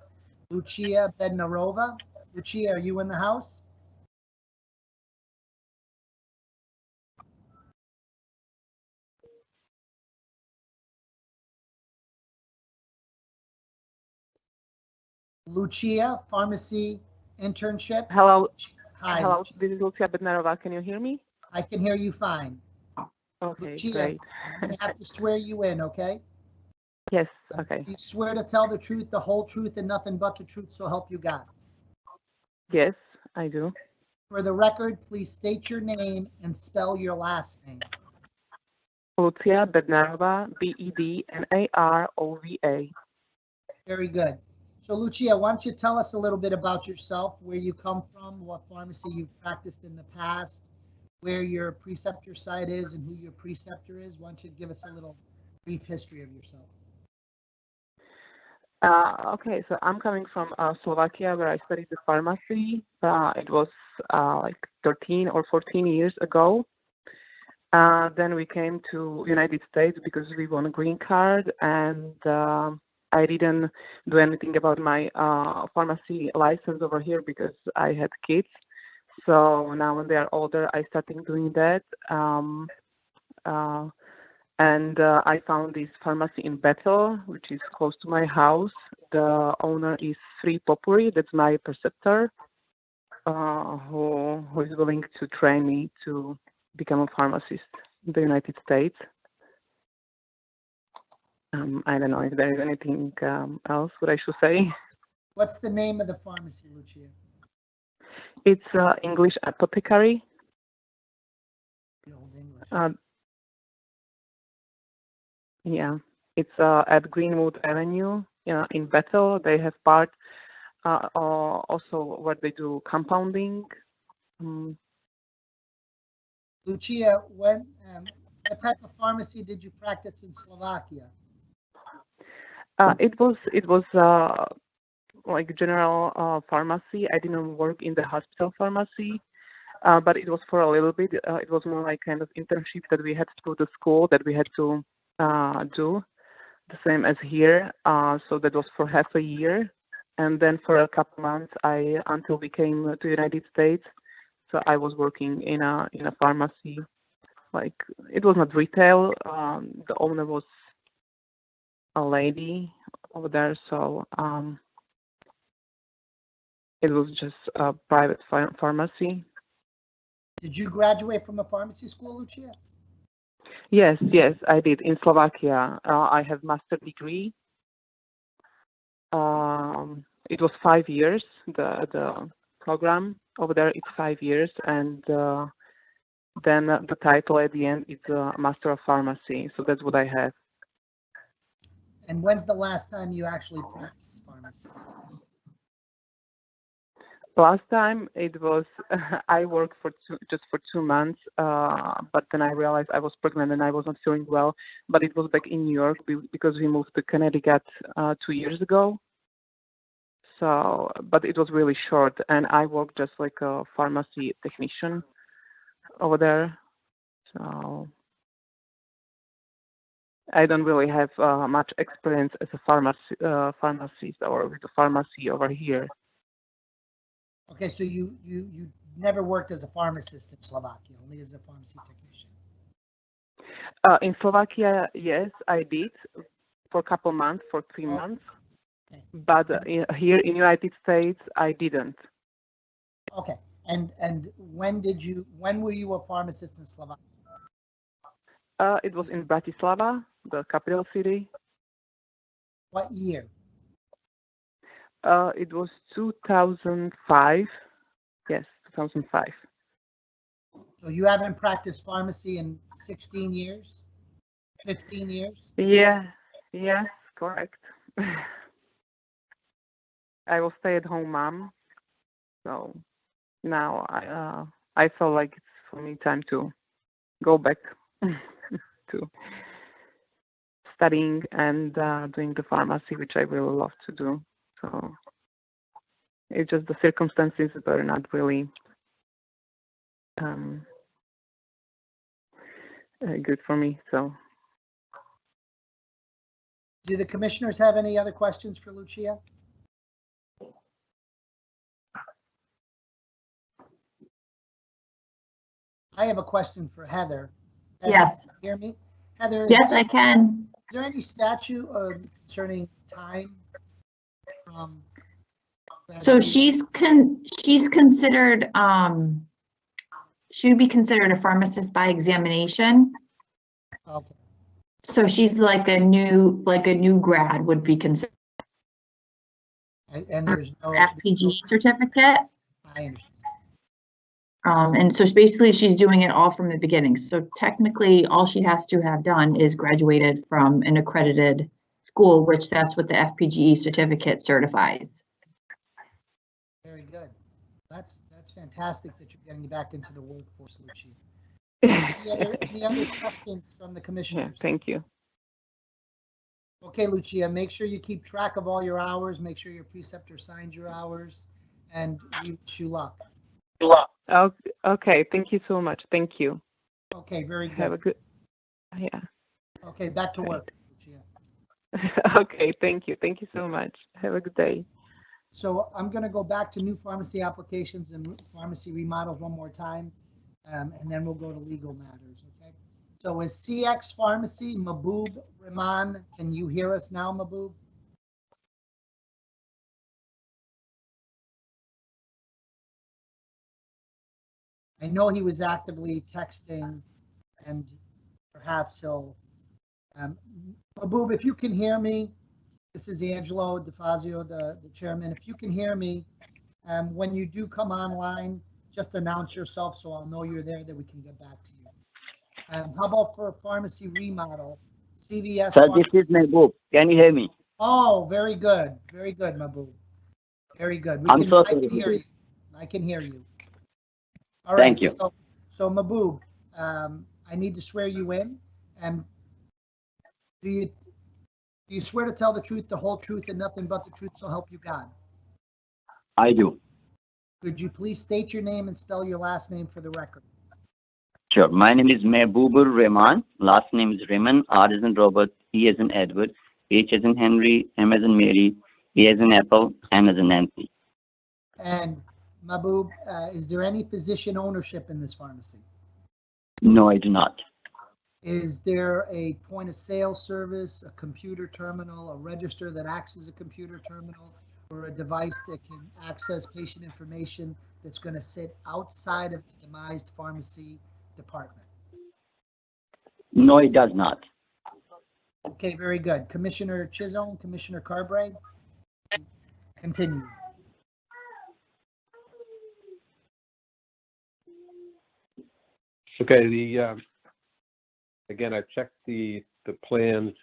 Lucia Bednarova. Lucia, are you in the house? Lucia, pharmacy internship. Hello. Hi. Hello, Lucia. this is Lucia Bednarova. Can you hear me? I can hear you fine. Okay, Lucia, great. I'm gonna have to swear you in, okay? Yes, okay. You swear to tell the truth, the whole truth, and nothing but the truth, so help you God. Yes, I do. For the record, please state your name and spell your last name. Lucia Bednarova, Bednarova. Very good. So Lucia, why don't you tell us a little bit about yourself, where you come from, what pharmacy you've practiced in the past, where your preceptor site is, and who your preceptor is. Why don't you give us a little brief history of yourself? Okay, so I'm coming from Slovakia, where I studied the pharmacy. It was like 13 or 14 years ago. Then we came to United States because we won a green card, and I didn't do anything about my pharmacy license over here because I had kids. So now when they are older, I started doing that. And I found this pharmacy in Bethel, which is close to my house. The owner is Sri Popuri, that's my preceptor, who is willing to train me to become a pharmacist in the United States. I don't know if there is anything else what I should say. What's the name of the pharmacy, Lucia? It's English Apothecary. The old English. Yeah, it's at Greenwood Avenue in Bethel. They have part also where they do compounding. Lucia, what type of pharmacy did you practice in Slovakia? It was like general pharmacy. I didn't work in the hospital pharmacy, but it was for a little bit. It was more like kind of internship that we had to go to school that we had to do the same as here. So that was for half a year, and then for a couple months until we came to the United States. So I was working in a pharmacy. Like, it was not retail. The owner was a lady over there, so it was just a private pharmacy. Did you graduate from a pharmacy school, Lucia? Yes, I did in Slovakia. I have master degree. It was 5 years. The program over there is 5 years, and then the title at the end is Master of Pharmacy. So that's what I have. And when's the last time you actually practiced pharmacy? Last time it was I worked just for 2 months, but then I realized I was pregnant and I was not feeling well. But it was back in New York because we moved to Connecticut 2 years ago. So, but it was really short, and I worked just like a pharmacy technician over there. So I don't really have much experience as a pharmacist or with the pharmacy over here. Okay, so you never worked as a pharmacist in Slovakia, only as a pharmacy technician. In Slovakia, yes, I did for a couple months, for 3 months. Okay. But here in United States, I didn't. Okay, and when were you a pharmacist in Slovakia? It was in Bratislava, the capital city. What year? It was 2005. Yes, 2005. So you haven't practiced pharmacy in 16 years? 15 years? Yeah, yes, correct. I was stay-at-home mom, so now I feel like it's for me time to go back to studying and doing the pharmacy, which I really love to do. So it's just the circumstances were not really good for me. So, do the commissioners have any other questions for Lucia? I have a question for Heather. Heather, Yes. can you hear me? Heather, Yes, I can. Is there any statute concerning time from? So she's considered, she would be considered a pharmacist by examination. Okay. So she's like a new grad would be considered. And there's no FPG certificate. I understand. And so basically she's doing it all from the beginning. So technically all she has to have done is graduated from an accredited school, which that's what the FPGE certificate certifies. Very good. That's fantastic that you're getting back into the workforce, Lucia. Any other questions from the commissioners? Yeah, thank you. Okay, Lucia, make sure you keep track of all your hours. Make sure your preceptor signs your hours, and we wish you luck. Okay, thank you so much. Thank you. Okay, very good. Have a good, yeah. Okay, back to work, Lucia. Okay, thank you. Thank you so much. Have a good day. So I'm going to go back to new pharmacy applications and pharmacy remodels one more time, and then we'll go to legal matters, okay? So is CX Pharmacy, Mahbub Rahman, can you hear us now, Mahbub? I know he was actively texting, and perhaps he'll, Mahbub, if you can hear me, this is Angelo DeFazio, the chairman. If you can hear me, when you do come online, just announce yourself so I'll know you're there, that we can get back to you. How about for a pharmacy remodel? CVS. Sir, Pharmacy. this is Mahbub. Can you hear me? Oh, very good. Very good, Mahbub. Very good. I can hear you. I can hear you. All right. Thank you. So Mahbub, I need to swear you in. Do you swear to tell the truth, the whole truth, and nothing but the truth, so help you God? I do. Could you please state your name and spell your last name for the record? Sure. My name is Mahbubur Rahman. Last name is Rahman. R as in Robert, E as in Edward, H as in Henry, M as in Mary, A as in Apple, N as in Nancy. And Mahbub, is there any physician ownership in this pharmacy? No, I do not. Is there a point of sale service, a computer terminal, a register that acts as a computer terminal, or a device that can access patient information that's going to sit outside of the demised pharmacy department? No, it does not. Okay, very good. Commissioner Chisholm, Commissioner Carbray, continue. Okay, again, I checked the plans.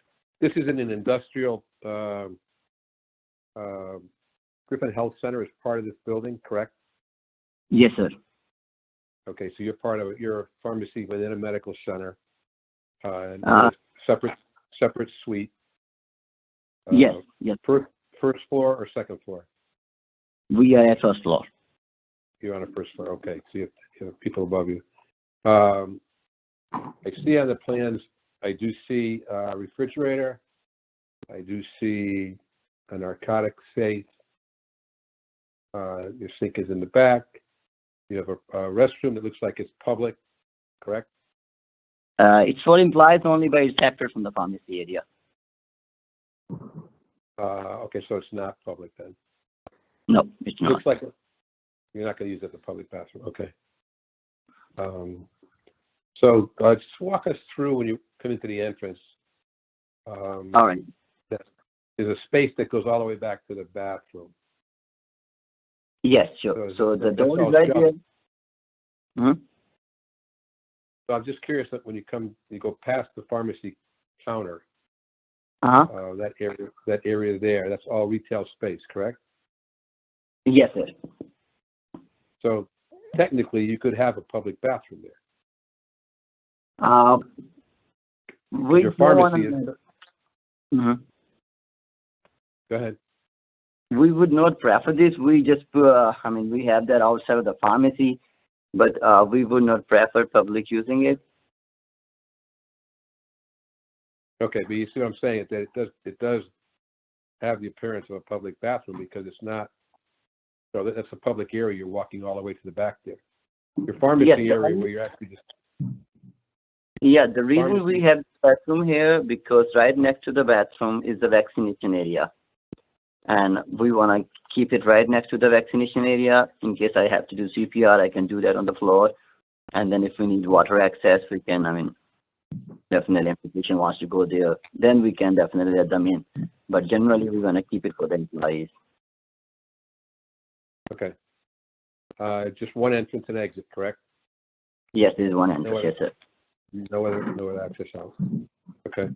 This is in an industrial, Griffin Health Center is part of this building, correct? Yes, sir. Okay, so you're a pharmacy within a medical center, and separate suite. Yes, yes. First floor or second floor? We are at first floor. You're on a first floor, okay, so you have people above you. I see on the plans, I do see a refrigerator. I do see a narcotic safe. Your sink is in the back. You have a restroom that looks like it's public, correct? It's for employees only, but it's separate from the pharmacy area. Okay, so it's not public then? No, it's not. Looks like you're not going to use it as a public bathroom. Okay. So just walk us through when you come into the entrance. All right. There's a space that goes all the way back to the bathroom. Yes, sure. So the door is right here. Mm-hmm. So I'm just curious that when you go past the pharmacy counter, that area there, that's all retail space, correct? Yes, sir. So technically, you could have a public bathroom there. Your pharmacy is. Mm-hmm. Go ahead. We would not prefer this. We just, we have that outside of the pharmacy, but we would not prefer public using it. Okay, but you see what I'm saying? That it does have the appearance of a public bathroom because it's not. So that's a public area. You're walking all the way to the back there. Your pharmacy area where you're actually just. Yeah, the reason we have the bathroom here because right next to the bathroom is the vaccination area. And we want to keep it right next to the vaccination area. In case I have to do CPR, I can do that on the floor. And then if we need water access, we can, definitely if the patient wants to go there, then we can definitely let them in. But generally, we want to keep it for the employees. Okay. Just one entrance and exit, correct? Yes, there is one entrance, yes, sir. No other access out. Okay.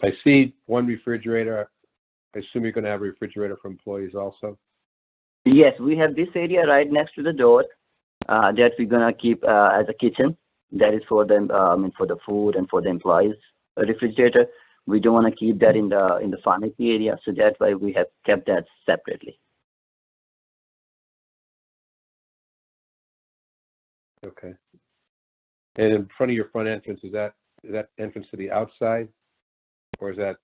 I see one refrigerator. I assume you're going to have a refrigerator for employees also? Yes, we have this area right next to the door that we're going to keep as a kitchen. That is for them, for the food and for the employees. A refrigerator. We don't want to keep that in the pharmacy area, so that's why we have kept that separately. Okay. And in front of your front entrance, is that entrance to the outside, or is that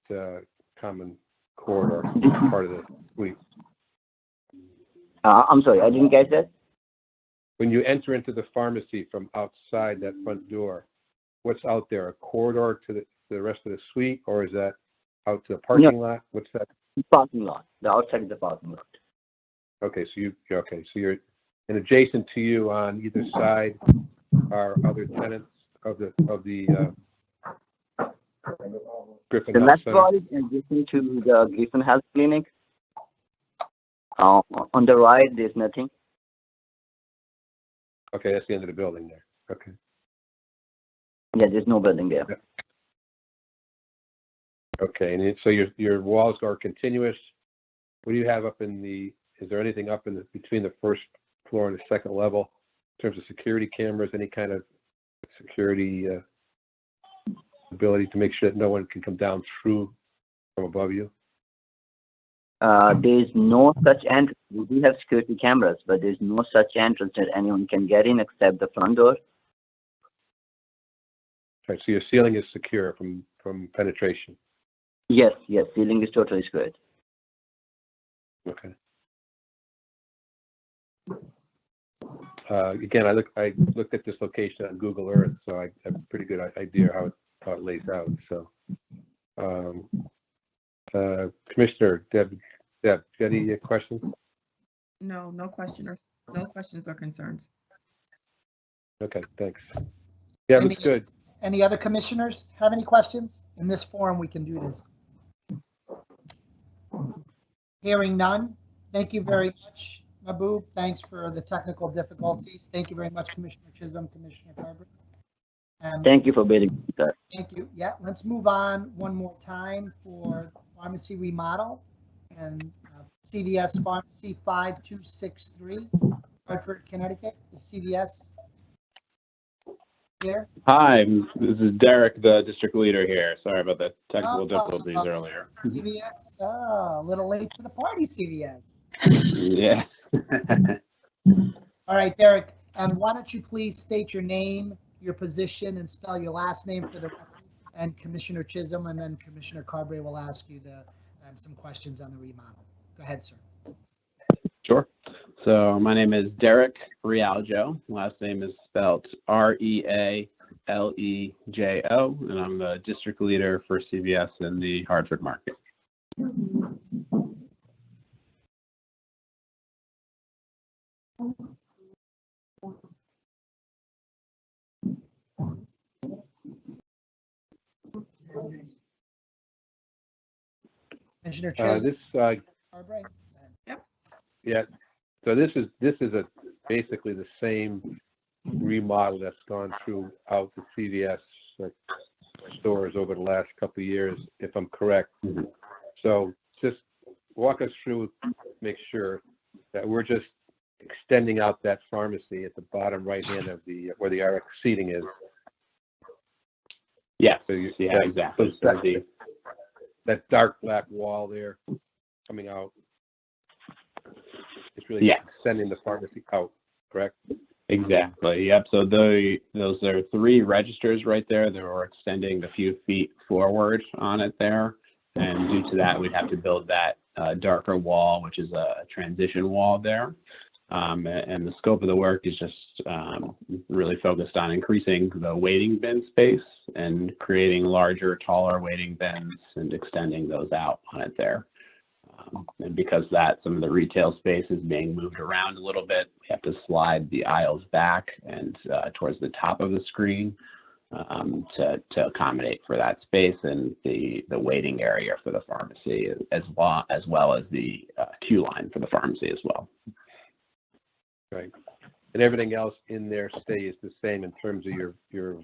common corridor part of the suite? I'm sorry, I didn't get that. When you enter into the pharmacy from outside that front door, what's out there? A corridor to the rest of the suite, or is that out to the parking lot? What's that? Parking lot. The outside is the parking lot. Okay, so you're and adjacent to you on either side are other tenants of the Griffin The Health left Center. wall is adjacent to the Griffin Health Clinic. On the right, there's nothing. Okay, that's the end of the building there. Okay. Yeah, there's no building there. Yeah. Okay, and so your walls are continuous. What do you have up is there anything up between the first floor and the second level in terms of security cameras, any kind of security ability to make sure that no one can come down through from above you? There's no such entrance. We do have security cameras, but there's no such entrance that anyone can get in except the front door. Right, so your ceiling is secure from penetration? Yes, ceiling is totally secured. Okay. Again, I looked at this location on Google Earth, so I have a pretty good idea how it lays out. So, Commissioner Deb, do you have any questions? No, no questions or concerns. Okay, thanks. Yeah, it looks good. Any other commissioners have any questions? In this forum, we can do this. Hearing none. Thank you very much, Mahbub. Thanks for the technical difficulties. Thank you very much, Commissioner Chisholm, Commissioner Carver. Thank you for being with us. Thank you. Yeah, let's move on one more time for pharmacy remodel and CVS Pharmacy 5263, Hartford, Connecticut. Is CVS here? Hi, this is Derek, the district leader here. Sorry about the technical difficulties earlier. CVS, a little late to the party, CVS. Yeah. All right, Derek, why don't you please state your name, your position, and spell your last name for the record, and Commissioner Chisholm, and then Commissioner Carberry will ask you some questions on the remodel. Go ahead, sir. Sure. So my name is Derek Rialjo. Last name is spelled Realejo, and I'm the district leader for CVS in the Hartford market. Commissioner Chisholm. Carberry? Yep. Yeah. So this is basically the same remodel that's gone throughout the CVS stores over the last couple of years, if I'm correct. Mm-hmm. So just walk us through, make sure that we're just extending out that pharmacy at the bottom right hand of where the RX seating is. Yeah. So exactly. That dark black wall there coming out. It's really extending the pharmacy out, correct? Exactly. Yep. So those are 3 registers right there that we're extending a few feet forward on it there. And due to that, we'd have to build that darker wall, which is a transition wall there. And the scope of the work is just really focused on increasing the waiting bin space and creating larger, taller waiting bins and extending those out on it there. And because some of the retail space is being moved around a little bit, we have to slide the aisles back and towards the top of the screen to accommodate for that space and the waiting area for the pharmacy as well as the queue line for the pharmacy as well. Right. And everything else in there stays the same in terms of your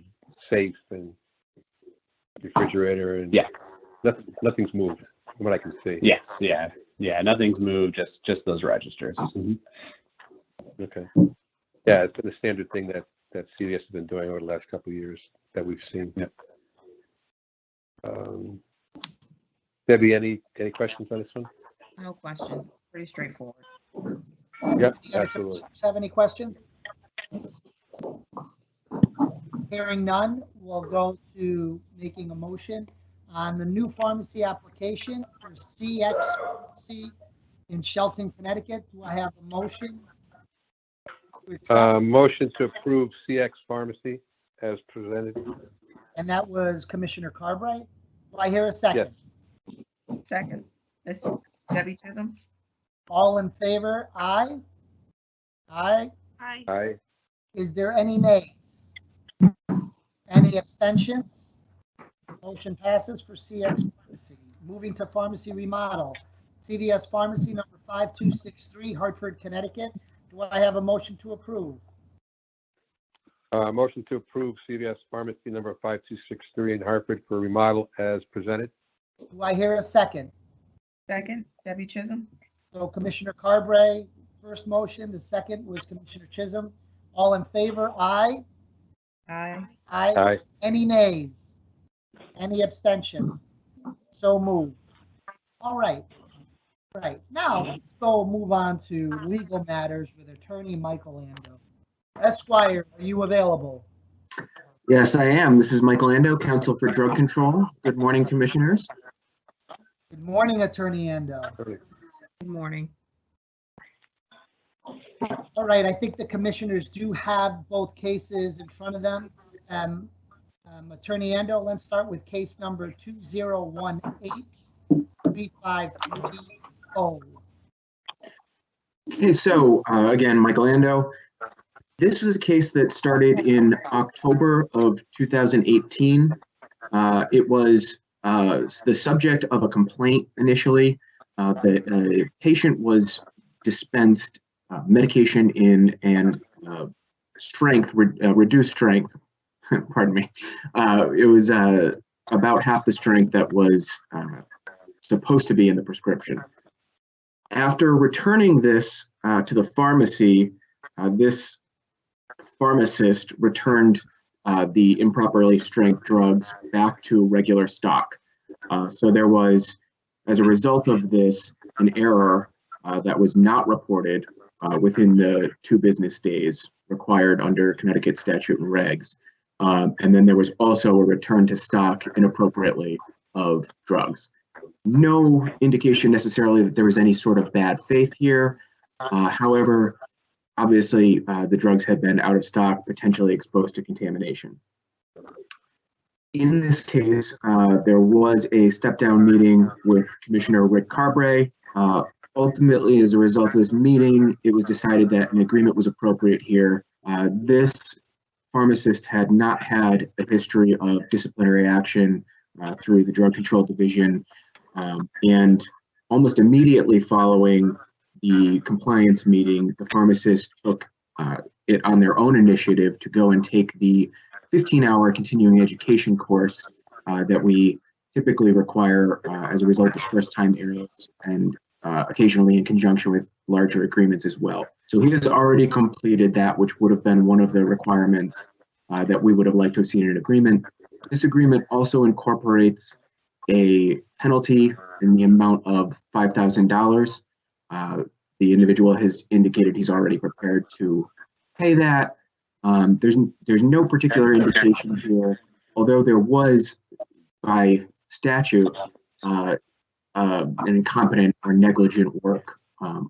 safe and refrigerator and nothing's moved from what I can see. Yeah. Nothing's moved, just those registers. Mm-hmm. Okay. Yeah, it's been a standard thing that CVS has been doing over the last couple of years that we've seen. Yep. Debbie, any questions on this one? No questions. Pretty straightforward. Yep, Any other absolutely. commissioners have any questions? Hearing none, we'll go to making a motion on the new pharmacy application for CX Pharmacy in Shelton, Connecticut. Do I have a motion? Motion to approve CX Pharmacy as presented. And that was Commissioner Carberry. Do I hear a second? Yes. Second. This Debbie Chisholm. All in favor? Aye. Aye. Aye. Aye. Is there any nays? Any abstentions? Motion passes for CX Pharmacy. Moving to pharmacy remodel. CVS Pharmacy number 5263, Hartford, Connecticut. Do I have a motion to approve? Motion to approve CVS Pharmacy number 5263 in Hartford for remodel as presented. Do I hear a second? Second, Debbie Chisholm. So Commissioner Carberry, first motion. The second was Commissioner Chisholm. All in favor? Aye. Aye. Aye. Aye. Any nays? Any abstentions? So moved. All right. Right. Now let's move on to legal matters with Attorney Michael Ando. Esquire, are you available? Yes, I am. This is Michael Ando, Counsel for Drug Control. Good morning, Commissioners. Good morning, Attorney Ando. Good morning. All right, I think the commissioners do have both cases in front of them. Attorney Ando, let's start with case number 2018-3530. Okay, so again, Michael Ando. This was a case that started in October of 2018. It was the subject of a complaint initially. The patient was dispensed medication in and reduced strength. Pardon me. It was about half the strength that was supposed to be in the prescription. After returning this to the pharmacy, this pharmacist returned the improperly strength drugs back to regular stock. So there was, as a result of this, an error that was not reported within the 2 business days required under Connecticut statute and regs. And then there was also a return to stock inappropriately of drugs. No indication necessarily that there was any sort of bad faith here. However, obviously, the drugs had been out of stock, potentially exposed to contamination. In this case, there was a step-down meeting with Commissioner Rick Carbray. Ultimately, as a result of this meeting, it was decided that an agreement was appropriate here. This pharmacist had not had a history of disciplinary action through the Drug Control Division, and almost immediately following the compliance meeting, the pharmacist took it on their own initiative to go and take the 15-hour continuing education course that we typically require as a result of first-time errors and occasionally in conjunction with larger agreements as well. So he has already completed that, which would have been one of the requirements that we would have liked to have seen in an agreement. This agreement also incorporates a penalty in the amount of $5,000. The individual has indicated he's already prepared to pay that. There's no particular indication here, although there was by statute an incompetent or negligent work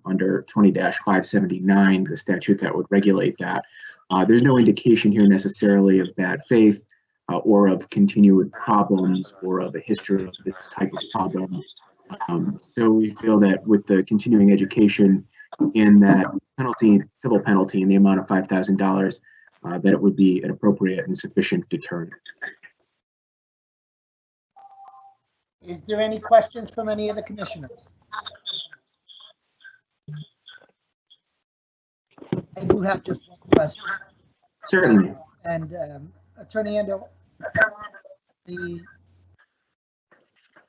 under 20-579, the statute that would regulate that. There's no indication here necessarily of bad faith or of continued problems or of a history of this type of problem. So we feel that with the continuing education in that penalty, civil penalty in the amount of $5,000, that it would be an appropriate and sufficient deterrent. Is there any questions from any of the commissioners? I do have just one question. Certainly. And Attorney Ando,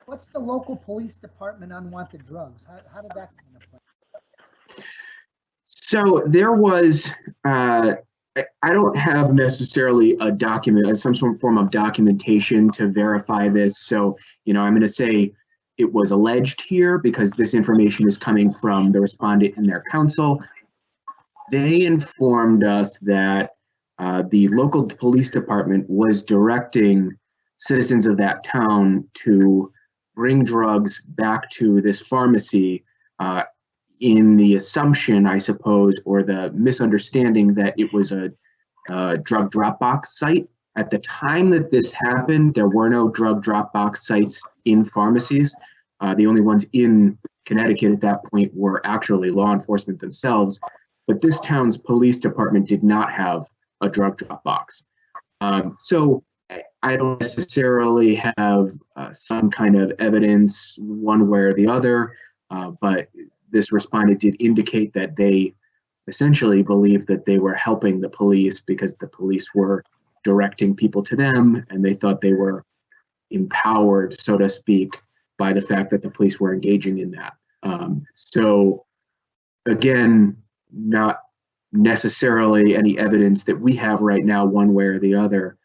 what's the local police department unwanted drugs? How did that come into play? So there was, I don't have necessarily a document, some sort of form of documentation to verify this. So, I'm going to say it was alleged here because this information is coming from the respondent and their counsel. They informed us that the local police department was directing citizens of that town to bring drugs back to this pharmacy in the assumption, I suppose, or the misunderstanding that it was a drug drop box site. At the time that this happened, there were no drug drop box sites in pharmacies. The only ones in Connecticut at that point were actually law enforcement themselves. But this town's police department did not have a drug drop box. So I don't necessarily have some kind of evidence one way or the other, but this respondent did indicate that they essentially believed that they were helping the police because the police were directing people to them and they thought they were empowered, so to speak, by the fact that the police were engaging in that. So again, not necessarily any evidence that we have right now one way or the other,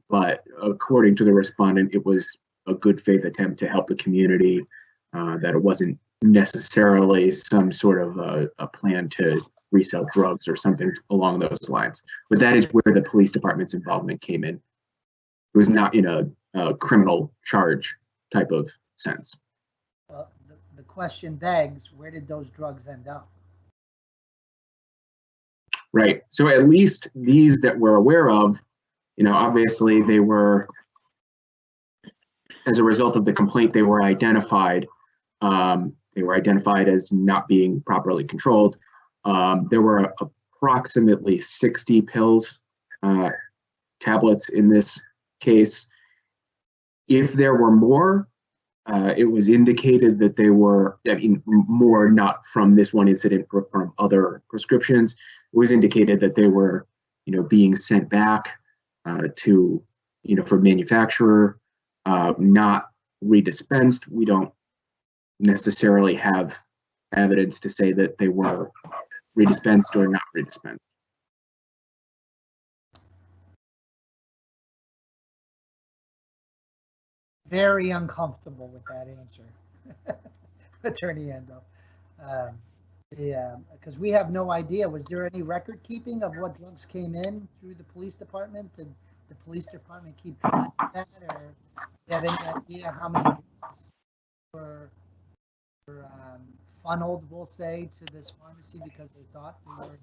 but according to the respondent, it was a good faith attempt to help the community, that it wasn't necessarily some sort of a plan to resell drugs or something along those lines. But that is where the police department's involvement came in. It was not in a criminal charge type of sense. The question begs, where did those drugs end up? Right. So at least these that we're aware of, obviously they were, as a result of the complaint, they were identified. They were identified as not being properly controlled. There were approximately 60 pills, tablets in this case. If there were more, it was indicated that they were, more not from this one incident, but from other prescriptions. It was indicated that they were, being sent back to, for manufacturer, not redispensed. We don't necessarily have evidence to say that they were redispensed or not redispensed. Very uncomfortable with that answer, Attorney Endo. Because we have no idea. Was there any record keeping of what drugs came in through the police department? Did the police department keep track of that, or do you have any idea how many drugs were funneled, we'll say, to this pharmacy because they thought they were?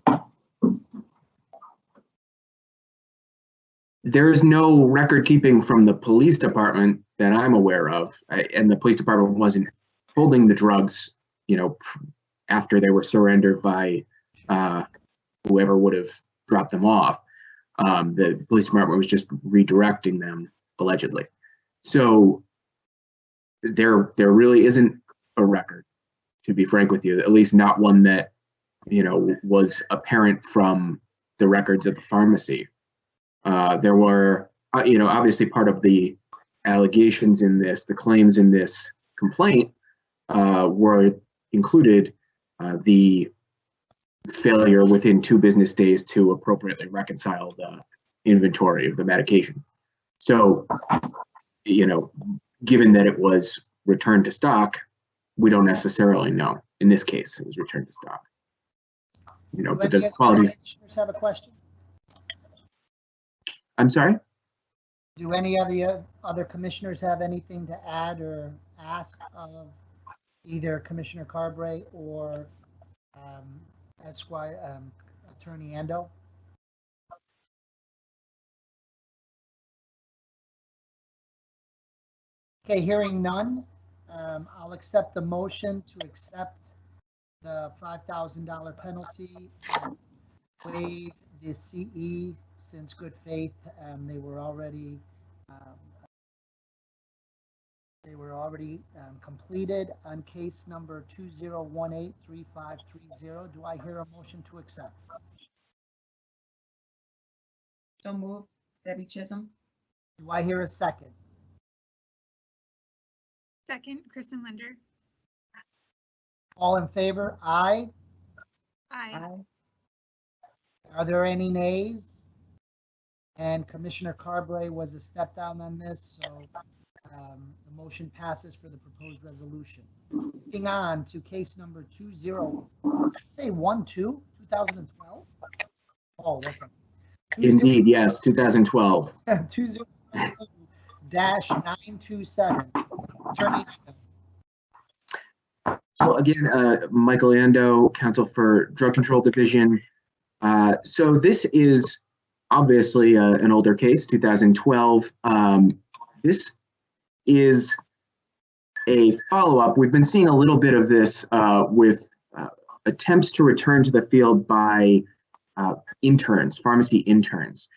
There is no record keeping from the police department that I'm aware of, and the police department wasn't holding the drugs, after they were surrendered by whoever would have dropped them off. The police department was just redirecting them, allegedly. So there really isn't a record, to be frank with you, at least not one that, was apparent from the records at the pharmacy. There were, obviously part of the allegations in this, the claims in this complaint were included the failure within 2 business days to appropriately reconcile the inventory of the medication. So, given that it was returned to stock, we don't necessarily know. In this case, it was returned to stock. But the quality. Commissioners have a question? I'm sorry? Do any of the other commissioners have anything to add or ask of either Commissioner Carbray or Esquire, Attorney Endo? Okay, hearing none, I'll accept the motion to accept the $5,000 penalty and waive the CE since good faith. They were already completed on case number 20183530. Do I hear a motion to accept? So moved, Debbie Chisholm. Do I hear a second? Second, Kristen Linder. All in favor? Aye. Aye. Are there any nays? And Commissioner Carbray was a step down on this, so the motion passes for the proposed resolution. Moving on to case number 2012? Oh, okay. Indeed, yes, 2012. 20-927. Attorney. So again, Michael Ando, counsel for Drug Control Division. So this is obviously an older case, 2012. This is a follow-up. We've been seeing a little bit of this with attempts to return to the field by interns, pharmacy interns.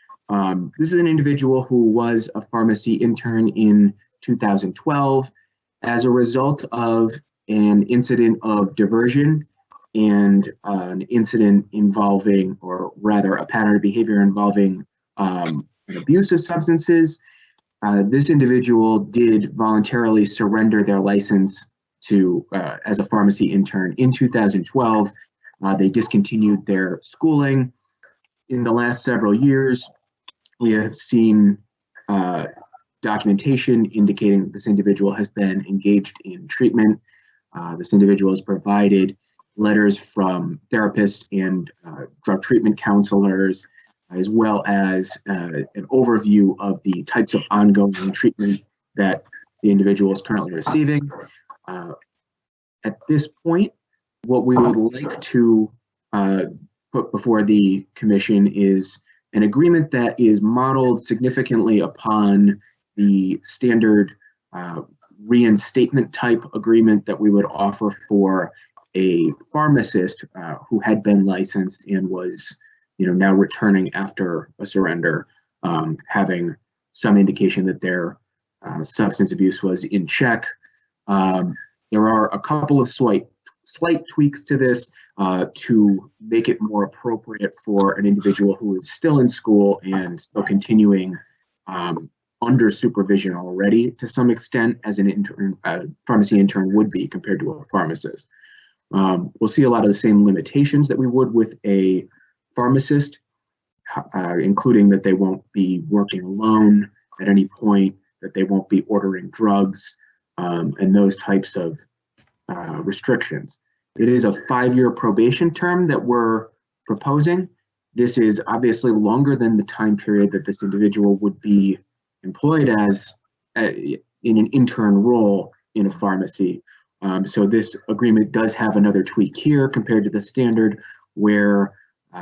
This is an individual who was a pharmacy intern in 2012 as a result of an incident of diversion and an incident involving, or rather a pattern of behavior involving abuse of substances. This individual did voluntarily surrender their license to as a pharmacy intern in 2012. They discontinued their schooling. In the last several years, we have seen documentation indicating that this individual has been engaged in treatment. This individual has provided letters from therapists and drug treatment counselors, as well as an overview of the types of ongoing treatment that the individual is currently receiving. At this point, what we would like to put before the commission is an agreement that is modeled significantly upon the standard reinstatement type agreement that we would offer for a pharmacist who had been licensed and was, now returning after a surrender, having some indication that their substance abuse was in check. There are a couple of slight tweaks to this to make it more appropriate for an individual who is still in school and still continuing under supervision already to some extent, as an intern, pharmacy intern would be compared to a pharmacist. We'll see a lot of the same limitations that we would with a pharmacist, including that they won't be working alone at any point, that they won't be ordering drugs, and those types of restrictions. It is a 5-year probation term that we're proposing. This is obviously longer than the time period that this individual would be employed as in an intern role in a pharmacy. So this agreement does have another tweak here compared to the standard, where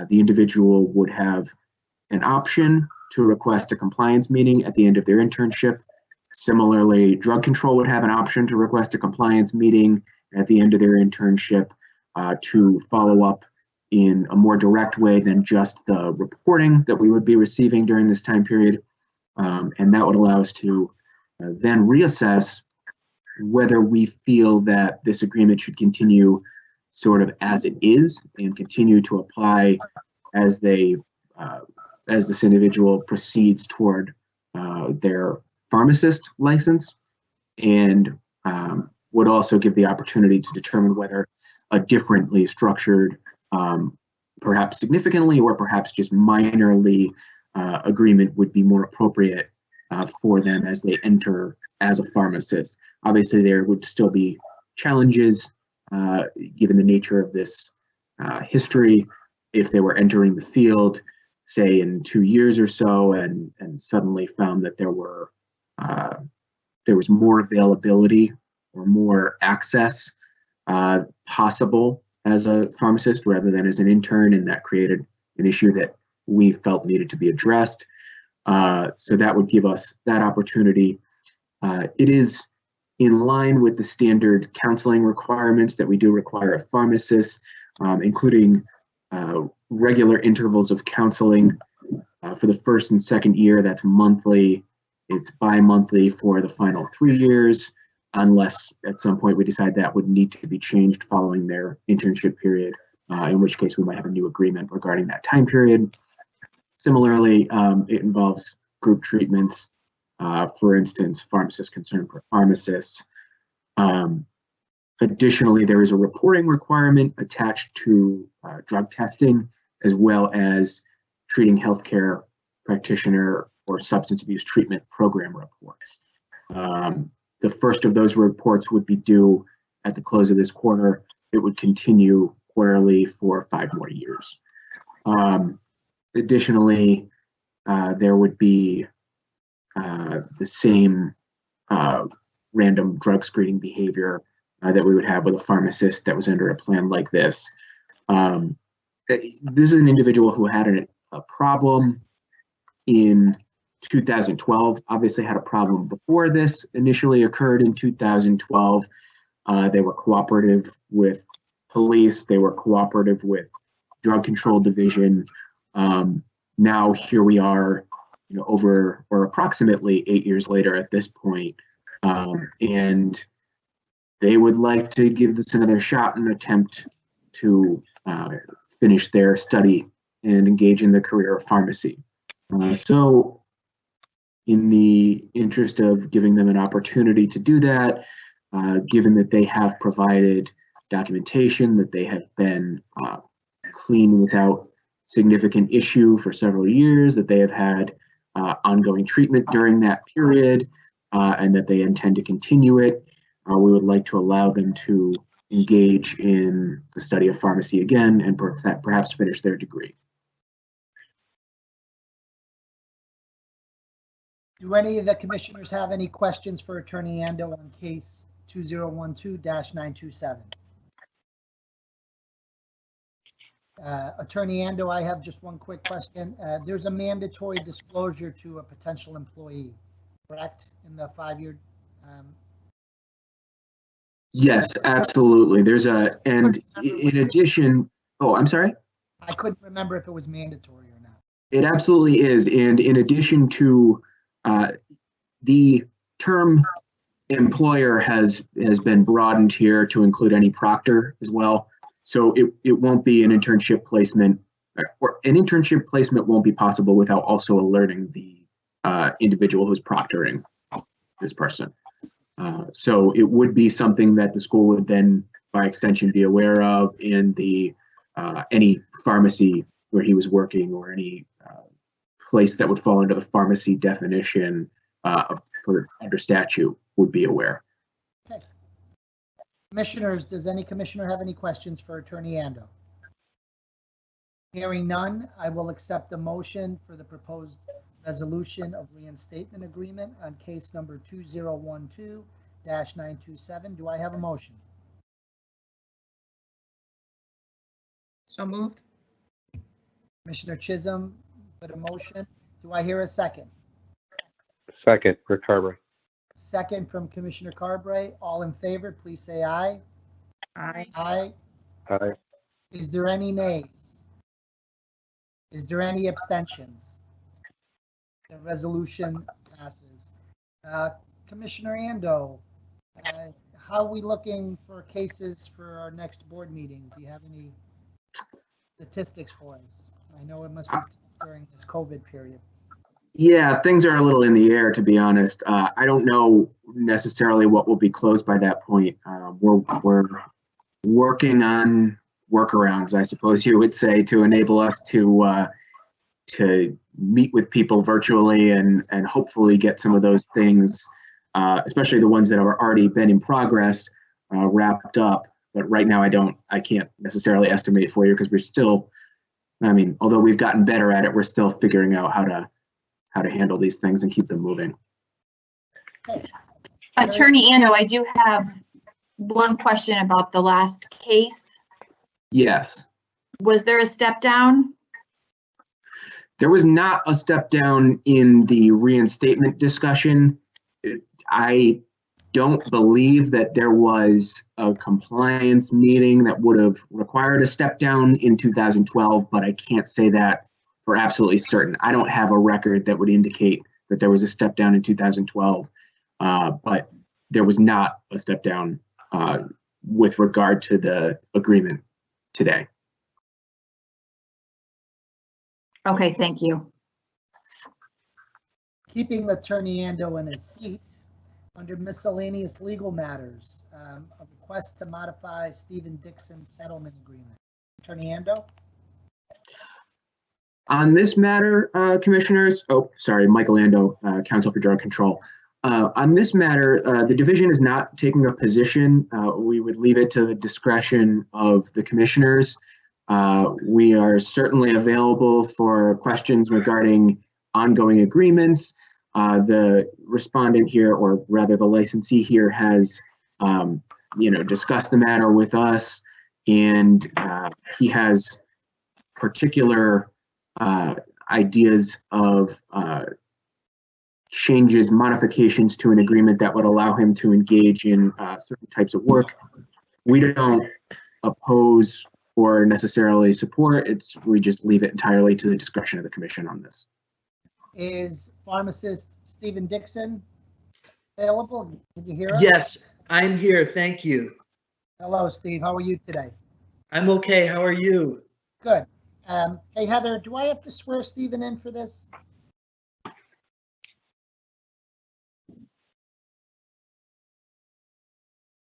the individual would have an option to request a compliance meeting at the end of their internship. Similarly, drug control would have an option to request a compliance meeting at the end of their internship to follow up in a more direct way than just the reporting that we would be receiving during this time period. And that would allow us to then reassess whether we feel that this agreement should continue sort of as it is and continue to apply as they as this individual proceeds toward their pharmacist license, and would also give the opportunity to determine whether a differently structured, perhaps significantly or perhaps just minorly agreement would be more appropriate for them as they enter as a pharmacist. Obviously, there would still be challenges given the nature of this history if they were entering the field, say in 2 years or so, and suddenly found that there was more availability or more access possible as a pharmacist rather than as an intern, and that created an issue that we felt needed to be addressed. So that would give us that opportunity. It is in line with the standard counseling requirements that we do require of pharmacists, including regular intervals of counseling for the first and second year. That's monthly. It's bi-monthly for the final 3 years, unless at some point we decide that would need to be changed following their internship period, in which case we might have a new agreement regarding that time period. Similarly, it involves group treatments, for instance, pharmacist concern for pharmacists. Additionally, there is a reporting requirement attached to drug testing, as well as treating healthcare practitioner or substance abuse treatment program reports. The first of those reports would be due at the close of this quarter. It would continue quarterly for 5 more years. Additionally, there would be the same random drug screening behavior that we would have with a pharmacist that was under a plan like this. This is an individual who had a problem in 2012, obviously had a problem before this initially occurred in 2012. They were cooperative with police. They were cooperative with drug control division. Now here we are, over or approximately 8 years later at this point, and they would like to give this another shot and attempt to finish their study and engage in the career of pharmacy. So in the interest of giving them an opportunity to do that, given that they have provided documentation that they have been clean without significant issue for several years, that they have had ongoing treatment during that period, and that they intend to continue it, we would like to allow them to engage in the study of pharmacy again and perhaps finish their degree. Do any of the commissioners have any questions for Attorney Ando on case 2012-927? Attorney Ando, I have just one quick question. There's a mandatory disclosure to a potential employee, correct, in the 5-year? Yes, absolutely. And in addition, oh, I'm sorry? I couldn't remember if it was mandatory or not. It absolutely is. And in addition to the term employer has been broadened here to include any proctor as well. So it won't be an internship placement, or an internship placement won't be possible without also alerting the individual who's proctoring this person. So it would be something that the school would then, by extension, be aware of in the any pharmacy where he was working, or any place that would fall under the pharmacy definition for under statute would be aware. Okay. Commissioners, does any commissioner have any questions for Attorney Ando? Hearing none, I will accept a motion for the proposed resolution of reinstatement agreement on case number 2012-927. Do I have a motion? So moved. Commissioner Chisholm put a motion. Do I hear a second? Second, Rick Carberry. Second from Commissioner Carberry. All in favor, please say aye. Aye. Aye. Aye. Is there any nays? Is there any abstentions? The resolution passes. Commissioner Ando, how are we looking for cases for our next board meeting? Do you have any statistics for us? I know it must be during this COVID period. Yeah, things are a little in the air, to be honest. I don't know necessarily what will be closed by that point. We're working on workarounds, I suppose you would say, to enable us to meet with people virtually and hopefully get some of those things, especially the ones that have already been in progress, wrapped up. But right now, I can't necessarily estimate for you, because we're still, I mean, although we've gotten better at it, we're still figuring out how to handle these things and keep them moving. Okay. Attorney Ando, I do have one question about the last case. Yes. Was there a step down? There was not a step down in the reinstatement discussion. I don't believe that there was a compliance meeting that would have required a step down in 2012, but I can't say that for absolutely certain. I don't have a record that would indicate that there was a step down in 2012, but there was not a step down with regard to the agreement today. Okay, thank you. Keeping Attorney Ando in his seat, under miscellaneous legal matters, a request to modify Stephen Dixon's settlement agreement. Attorney Ando? On this matter, commissioners, Michael Ando, Counsel for Drug Control. On this matter, the division is not taking a position. We would leave it to the discretion of the commissioners. We are certainly available for questions regarding ongoing agreements. The respondent here, or rather the licensee here, has discussed the matter with us, and he has particular ideas of changes, modifications to an agreement that would allow him to engage in certain types of work. We don't oppose or necessarily support. We just leave it entirely to the discretion of the commission on this. Is pharmacist Stephen Dixon available? Can you hear us? Yes, I'm here. Thank you. Hello, Steve. How are you today? I'm okay. How are you? Good. Hey, Heather, do I have to swear Stephen in for this?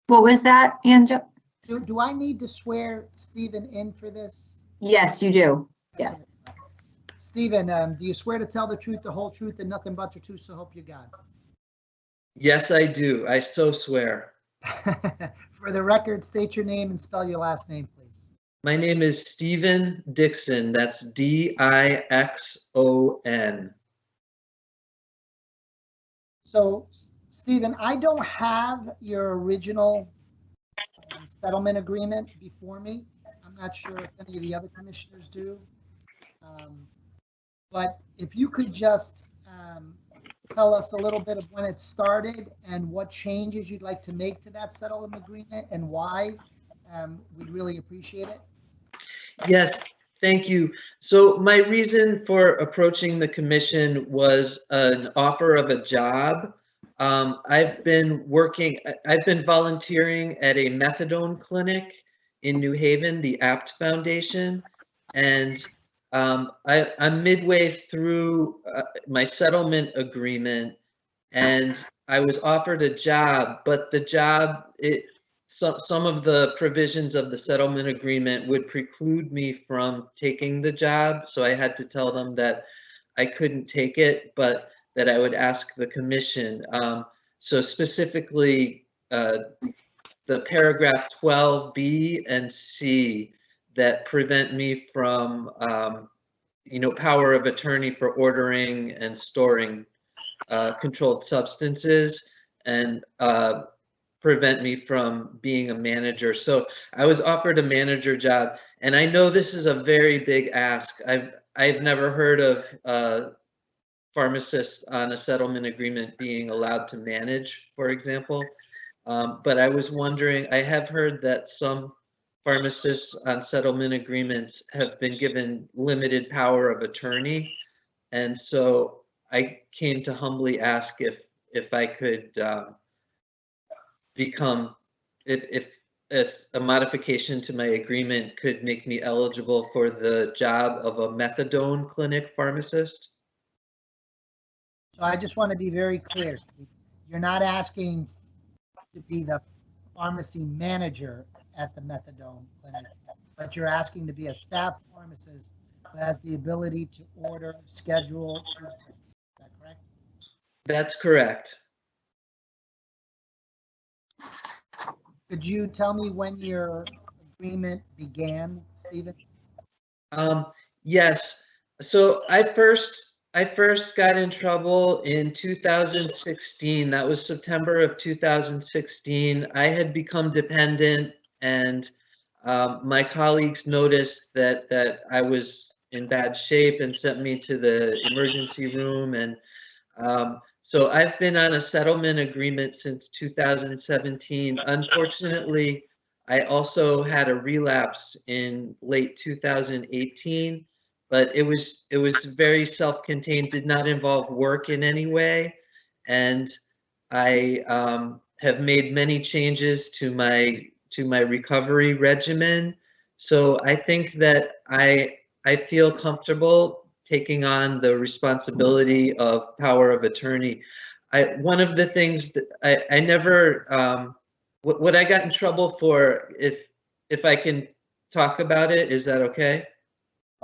What was that, Angela? Do I need to swear Stephen in for this? Yes, you do. Yes. Stephen, do you swear to tell the truth, the whole truth, and nothing but the truth, so help you God? Yes, I do. I so swear. For the record, state your name and spell your last name, please. My name is Stephen Dixon. That's D-I-X-O-N. So, Stephen, I don't have your original settlement agreement before me. I'm not sure if any of the other commissioners do. But if you could just tell us a little bit of when it started and what changes you'd like to make to that settlement agreement and why, we'd really appreciate it. Yes, thank you. So my reason for approaching the commission was an offer of a job. I've been volunteering at a methadone clinic in New Haven, the APT Foundation, and I'm midway through my settlement agreement, and I was offered a job, but the job, some of the provisions of the settlement agreement would preclude me from taking the job. So I had to tell them that I couldn't take it, but that I would ask the commission. So specifically, the paragraph 12B and C that prevent me from, power of attorney for ordering and storing controlled substances, and prevent me from being a manager. So I was offered a manager job, and I know this is a very big ask. I've never heard of pharmacists on a settlement agreement being allowed to manage, for example. But I was wondering, I have heard that some pharmacists on settlement agreements have been given limited power of attorney. And so I came to humbly ask if I could become, if a modification to my agreement could make me eligible for the job of a methadone clinic pharmacist. So I just want to be very clear, Steve. You're not asking to be the pharmacy manager at the methadone clinic, but you're asking to be a staff pharmacist who has the ability to order, schedule, is that correct? That's correct. Could you tell me when your agreement began, Stephen? Yes. So I first got in trouble in 2016. That was September of 2016. I had become dependent, and my colleagues noticed that I was in bad shape and sent me to the emergency room. And so I've been on a settlement agreement since 2017. Unfortunately, I also had a relapse in late 2018, but it was very self-contained, did not involve work in any way, and I have made many changes to my recovery regimen. So I think that I feel comfortable taking on the responsibility of power of attorney. One of the things that I never, what I got in trouble for, if I can talk about it, is that okay?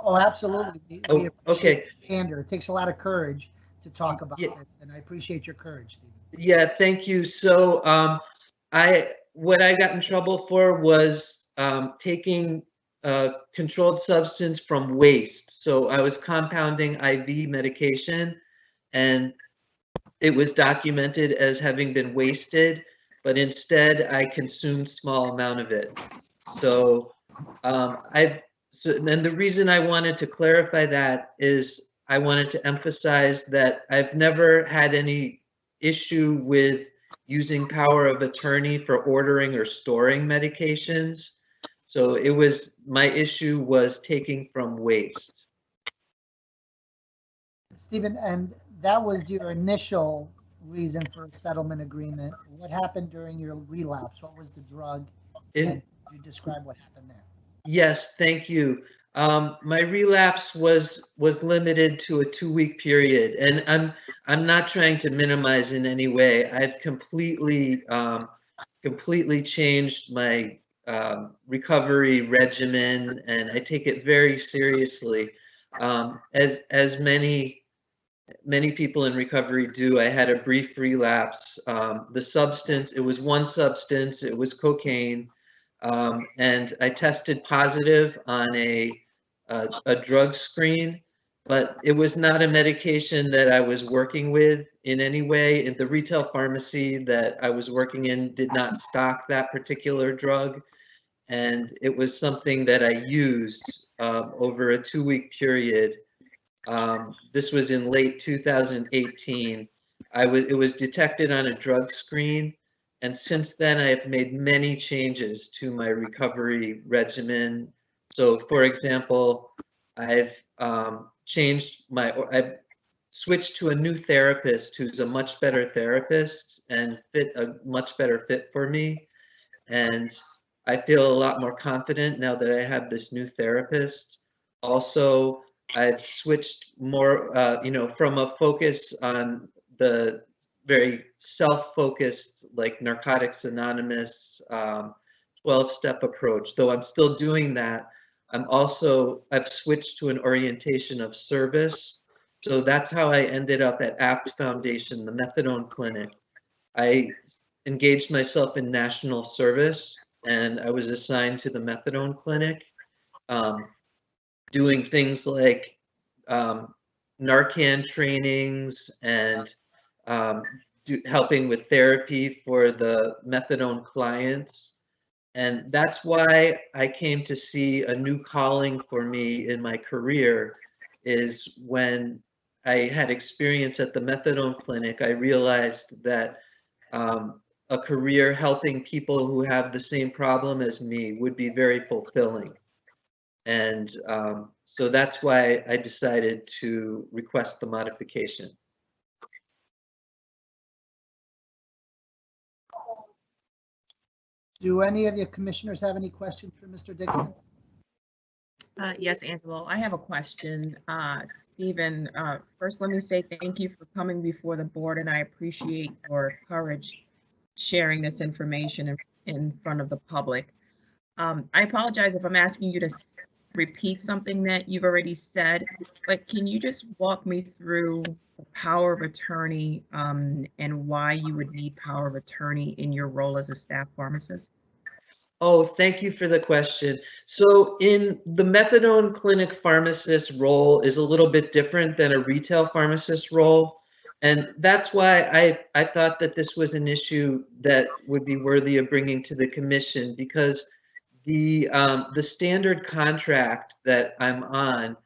Oh, absolutely. We appreciate Okay. candor. It takes a lot of courage to talk about this, and I appreciate your courage, Stephen. Yeah, thank you. So what I got in trouble for was taking controlled substance from waste. So I was compounding IV medication, and it was documented as having been wasted, but instead I consumed small amount of it. So and the reason I wanted to clarify that is I wanted to emphasize that I've never had any issue with using power of attorney for ordering or storing medications. So my issue was taking from waste. Stephen, and that was your initial reason for a settlement agreement. What happened during your relapse? What was the drug? And could you describe what happened there? Yes, thank you. My relapse was limited to a 2-week period, and I'm not trying to minimize in any way. I've completely changed my recovery regimen, and I take it very seriously. As many people in recovery do, I had a brief relapse. The substance, it was one substance, it was cocaine. And I tested positive on a drug screen, but it was not a medication that I was working with in any way. And the retail pharmacy that I was working in did not stock that particular drug. and it was something that I used over a 2-week period. This was in late 2018. It was detected on a drug screen, and since then I have made many changes to my recovery regimen. So, for example, I've switched to a new therapist who's a much better therapist and a much better fit for me. And I feel a lot more confident now that I have this new therapist. Also, I've switched more, from a focus on the very self-focused, like Narcotics Anonymous, 12-step approach. Though I'm still doing that, I've switched to an orientation of service. So that's how I ended up at APT Foundation, the methadone clinic. I engaged myself in national service, and I was assigned to the methadone clinic, doing things like Narcan trainings and helping with therapy for the methadone clients. And that's why I came to see a new calling for me in my career is when I had experience at the methadone clinic, I realized that a career helping people who have the same problem as me would be very fulfilling. And so that's why I decided to request the modification. Do any of the commissioners have any questions for Mr. Dixon? Yes, Angelo, I have a question. Stephen, first let me say thank you for coming before the board, and I appreciate your courage sharing this information in front of the public. I apologize if I'm asking you to repeat something that you've already said, but can you just walk me through the power of attorney and why you would need power of attorney in your role as a staff pharmacist? Oh, thank you for the question. So in the methadone clinic pharmacist role is a little bit different than a retail pharmacist role. And that's why I thought that this was an issue that would be worthy of bringing to the commission, because the standard contract that I'm on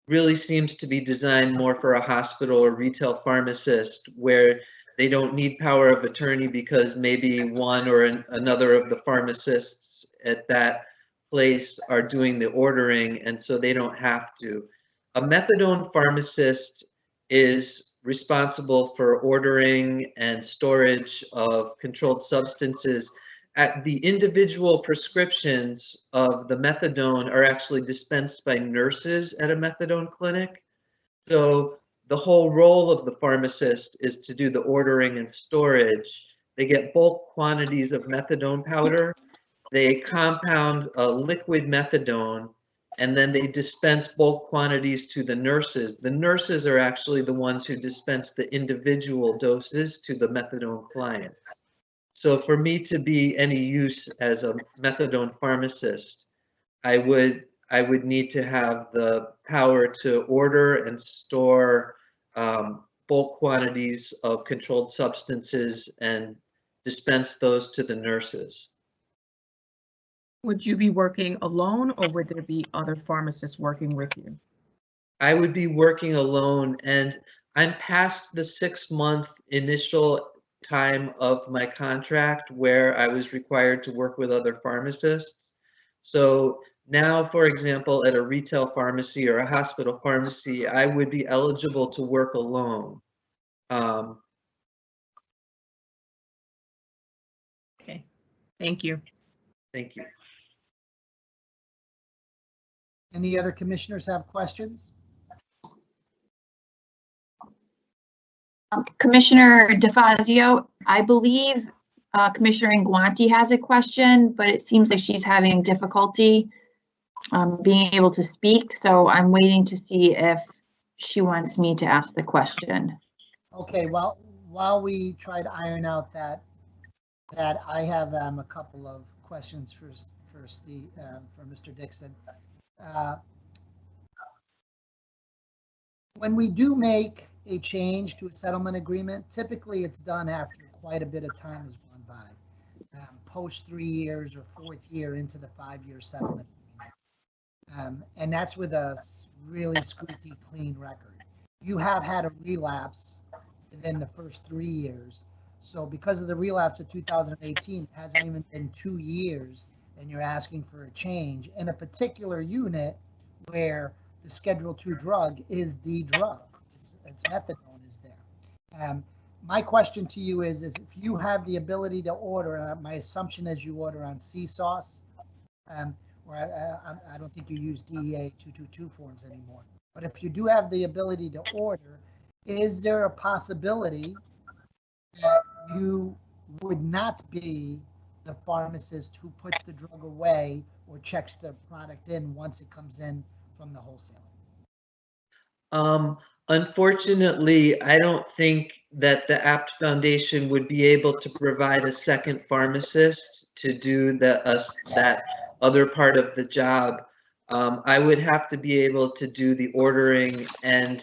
really seems to be designed more for a hospital or retail pharmacist, where they don't need power of attorney because maybe one or another of the pharmacists at that place are doing the ordering, and so they don't have to. A methadone pharmacist is responsible for ordering and storage of controlled substances. At the individual prescriptions of the methadone are actually dispensed by nurses at a methadone clinic. So the whole role of the pharmacist is to do the ordering and storage. They get bulk quantities of methadone powder. They compound a liquid methadone, and then they dispense bulk quantities to the nurses. The nurses are actually the ones who dispense the individual doses to the methadone clients. So for me to be any use as a methadone pharmacist, I would need to have the power to order and store bulk quantities of controlled substances and dispense those to the nurses. Would you be working alone, or would there be other pharmacists working with you? I would be working alone, and I'm past the 6-month initial time of my contract where I was required to work with other pharmacists. So now, for example, at a retail pharmacy or a hospital pharmacy, I would be eligible to work alone. Okay, thank you. Thank you. Any other commissioners have questions? Commissioner DeFazio, I believe Commissioner Inguanti has a question, but it seems like she's having difficulty being able to speak. So I'm waiting to see if she wants me to ask the question. Okay, well, while we try to iron out that I have a couple of questions for Mr. Dixon. When we do make a change to a settlement agreement, typically it's done after quite a bit of time has gone by. post 3 years or 4th year into the 5-year settlement. And that's with a really squeaky clean record. You have had a relapse within the first 3 years. So because of the relapse of 2018, it hasn't even been 2 years, and you're asking for a change in a particular unit where the Schedule II drug is the drug. It's methadone is there. My question to you is if you have the ability to order, my assumption is you order on CSAUS, or I don't think you use DEA 222 forms anymore. But if you do have the ability to order, is there a possibility that you would not be the pharmacist who puts the drug away or checks the product in once it comes in from the wholesaler? Unfortunately, I don't think that the APT Foundation would be able to provide a second pharmacist to do that other part of the job. I would have to be able to do the ordering and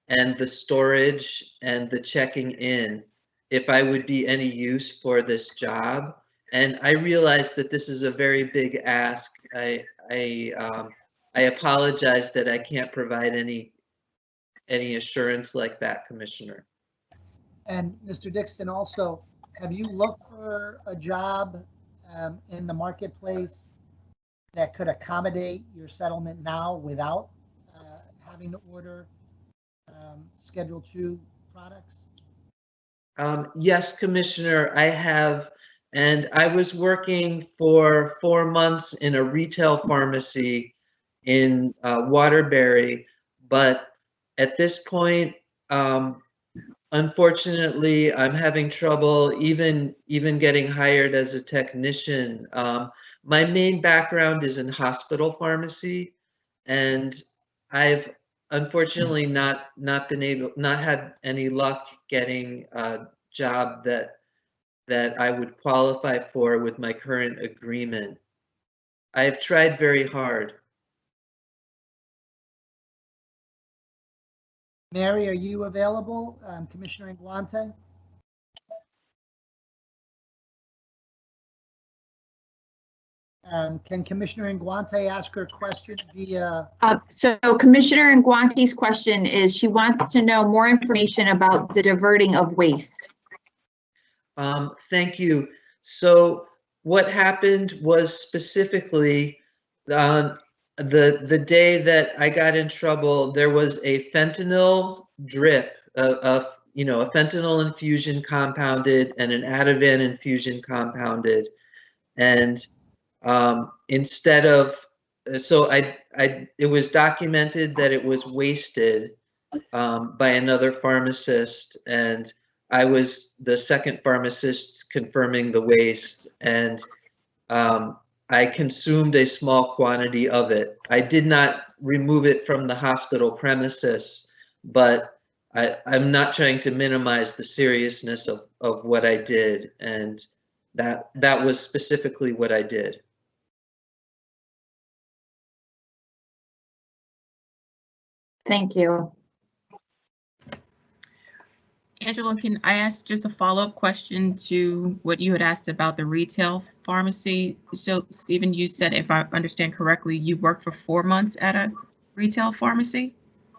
the storage and the checking in if I would be any use for this job. And I realize that this is a very big ask. I apologize that I can't provide any assurance like that, Commissioner. And Mr. Dixon, also, have you looked for a job in the marketplace that could accommodate your settlement now without having to order Schedule II products? Yes, Commissioner, I have. And I was working for 4 months in a retail pharmacy in Waterbury, but at this point, unfortunately, I'm having trouble even getting hired as a technician. My main background is in hospital pharmacy, and I've unfortunately not had any luck getting a job that I would qualify for with my current agreement. I've tried very hard. Mary, are you available? Commissioner Inguante? Can Commissioner Inguante ask her question via? So Commissioner Nguante's question is she wants to know more information about the diverting of waste. Thank you. So what happened was specifically on the day that I got in trouble, there was a fentanyl drip, a fentanyl infusion compounded and an Ativan infusion compounded, and instead of it was documented that it was wasted by another pharmacist, and I was the second pharmacist confirming the waste, and I consumed a small quantity of it. I did not remove it from the hospital premises, but I'm not trying to minimize the seriousness of what I did, and that was specifically what I did. Thank you. Angela, can I ask just a follow-up question to what you had asked about the retail pharmacy? So, Stephen, you said, if I understand correctly, you worked for 4 months at a retail pharmacy?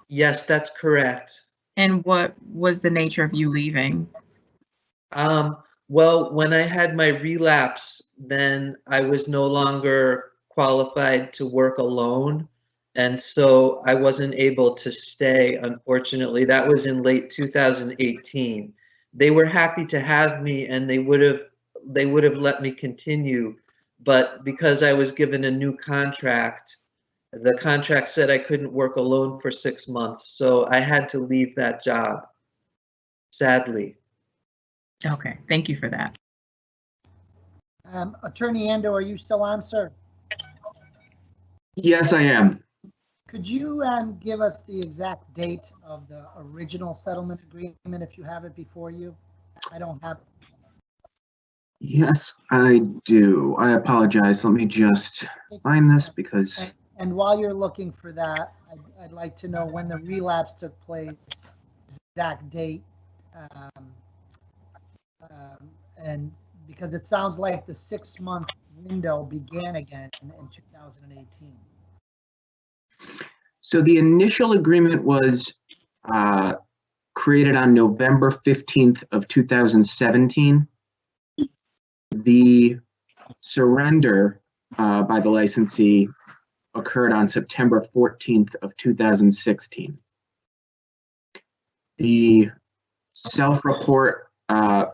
Yes, that's correct. And what was the nature of you leaving? Well, when I had my relapse, then I was no longer qualified to work alone. And so I wasn't able to stay, unfortunately. That was in late 2018. They were happy to have me, and they would have let me continue. But because I was given a new contract, the contract said I couldn't work alone for 6 months. So I had to leave that job, sadly. Okay, thank you for that. Attorney Ando, are you still on, sir? Yes, I am. Could you give us the exact date of the original settlement agreement if you have it before you? I don't have it. Yes, I do. I apologize. Let me just find this because. And while you're looking for that, I'd like to know when the relapse took place, exact date, and because it sounds like the 6-month window began again in 2018. So the initial agreement was created on November 15th of 2017. The surrender by the licensee occurred on September 14th of 2016. The self-report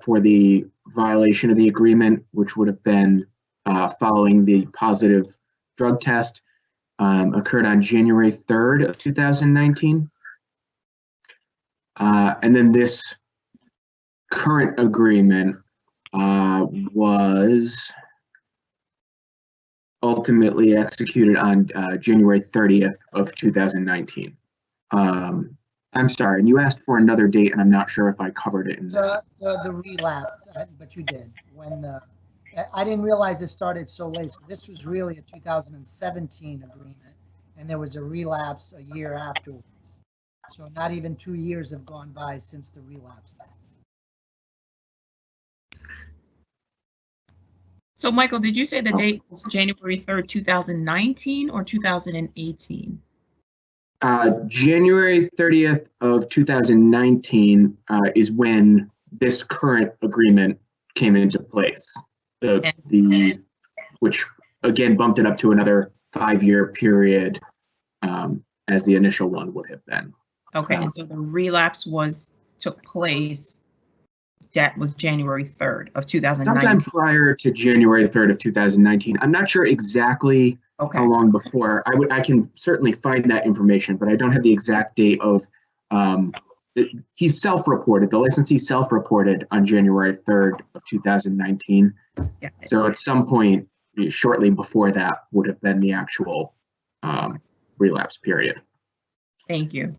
for the violation of the agreement, which would have been following the positive drug test, occurred on January 3rd of 2019. And then this current agreement was ultimately executed on January 30th of 2019. I'm sorry, and you asked for another date, and I'm not sure if I covered it in the relapse, but you did. I didn't realize it started so late. So this was really a 2017 agreement, and there was a relapse a year afterwards. So not even 2 years have gone by since the relapse then. So Michael, did you say the date was January 3rd, 2019 or 2018? January 30th of 2019 is when this current agreement came into place. Which again bumped it up to another 5-year period, as the initial one would have been. Okay, and so the relapse took place. That was January 3rd of 2019. Sometime prior to January 3rd of 2019. I'm not sure exactly how long before. I can certainly find that information, but I don't have the exact date of. He self-reported. The licensee self-reported on January 3rd of 2019. Yeah. So at some point shortly before that would have been the actual relapse period. Thank you.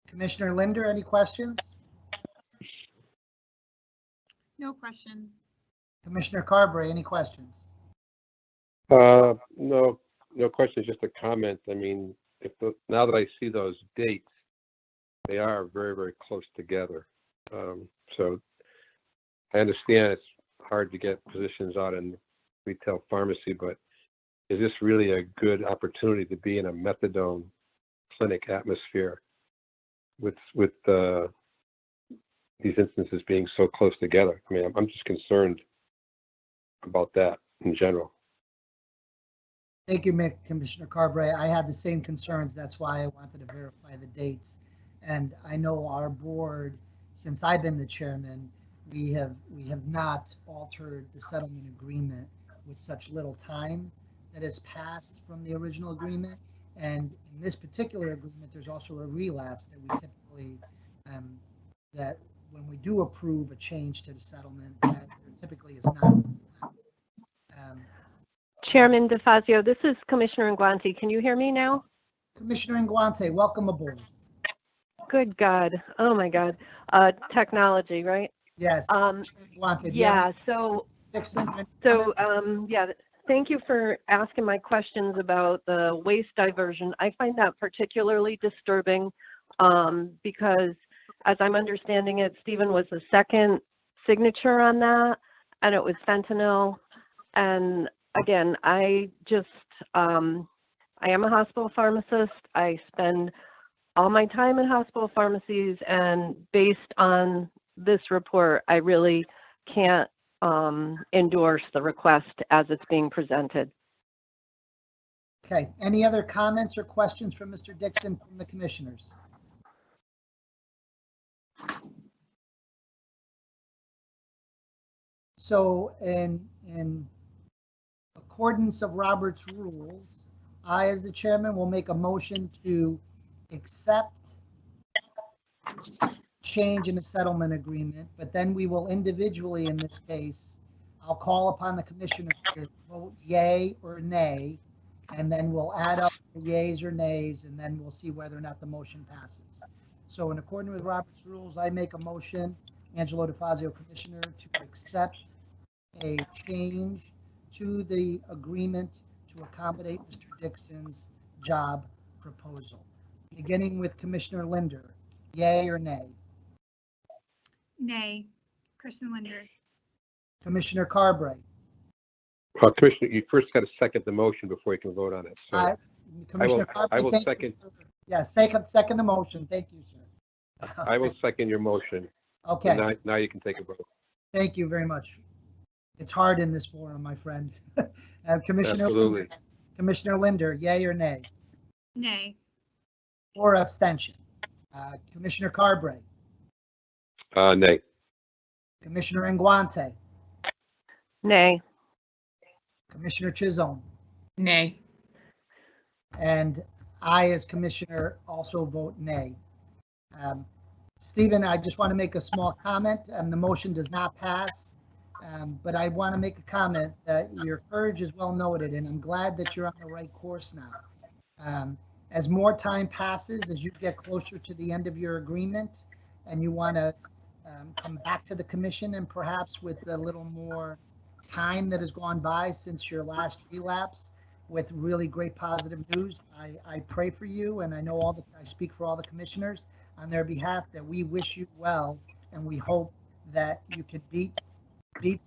Commissioner Linder, any questions? No questions. Commissioner Carberry, any questions? No questions, just a comment. I mean, now that I see those dates, they are very, very close together. So I understand it's hard to get positions out in retail pharmacy, but is this really a good opportunity to be in a methadone clinic atmosphere with these instances being so close together? I mean, I'm just concerned about that in general. Thank you, Commissioner Carberry. I had the same concerns. That's why I wanted to verify the dates. And I know our board, since I've been the chairman, we have not altered the settlement agreement with such little time that has passed from the original agreement. And in this particular agreement, there's also a relapse that we typically, that when we do approve a change to the settlement, that there typically is not. Chairman DeFazio, this is Commissioner Nguante. Can you hear me now? Commissioner Nguante, welcome aboard. Good God. Oh my God. Technology, right? Yes. Nguante, yeah. Yeah. Thank you for asking my questions about the waste diversion. I find that particularly disturbing because, as I'm understanding it, Stephen was the second signature on that, and it was fentanyl. And again, I am a hospital pharmacist. I spend all my time in hospital pharmacies, and based on this report, I really can't endorse the request as it's being presented. Okay. Any other comments or questions from Mr. Dixon from the commissioners? So in accordance of Robert's rules, I, as the chairman, will make a motion to accept change in the settlement agreement, but then we will individually, in this case, I'll call upon the commissioner to vote yay or nay, and then we'll add up the yays or nays, and then we'll see whether or not the motion passes. So in accordance with Robert's rules, I make a motion, Angelo DeFazio, Commissioner, to accept a change to the agreement to accommodate Mr. Dixon's job proposal. Beginning with Commissioner Linder, yay or nay? Nay. Kristen Linder. Commissioner Carberry. Commissioner, you first got to second the motion before you can vote on it. So Commissioner I Carberry, will thank you second. Yeah, second the motion. Thank you, sir. I will second your motion. Okay. Now you can take a vote. Thank you very much. It's hard in this forum, my friend. Commissioner Absolutely. Linder, Commissioner Linder, yay or nay? Nay. Or abstention? Commissioner Carberry. Nay. Commissioner Nguante. Nay. Commissioner Chisholm. Nay. And I, as commissioner, also vote nay. Stephen, I just want to make a small comment. The motion does not pass, but I want to make a comment that your courage is well noted, and I'm glad that you're on the right course now. As more time passes, as you get closer to the end of your agreement, and you want to come back to the commission, and perhaps with a little more time that has gone by since your last relapse, with really great positive news, I pray for you, and I know I speak for all the commissioners on their behalf, that we wish you well, and we hope that you can beat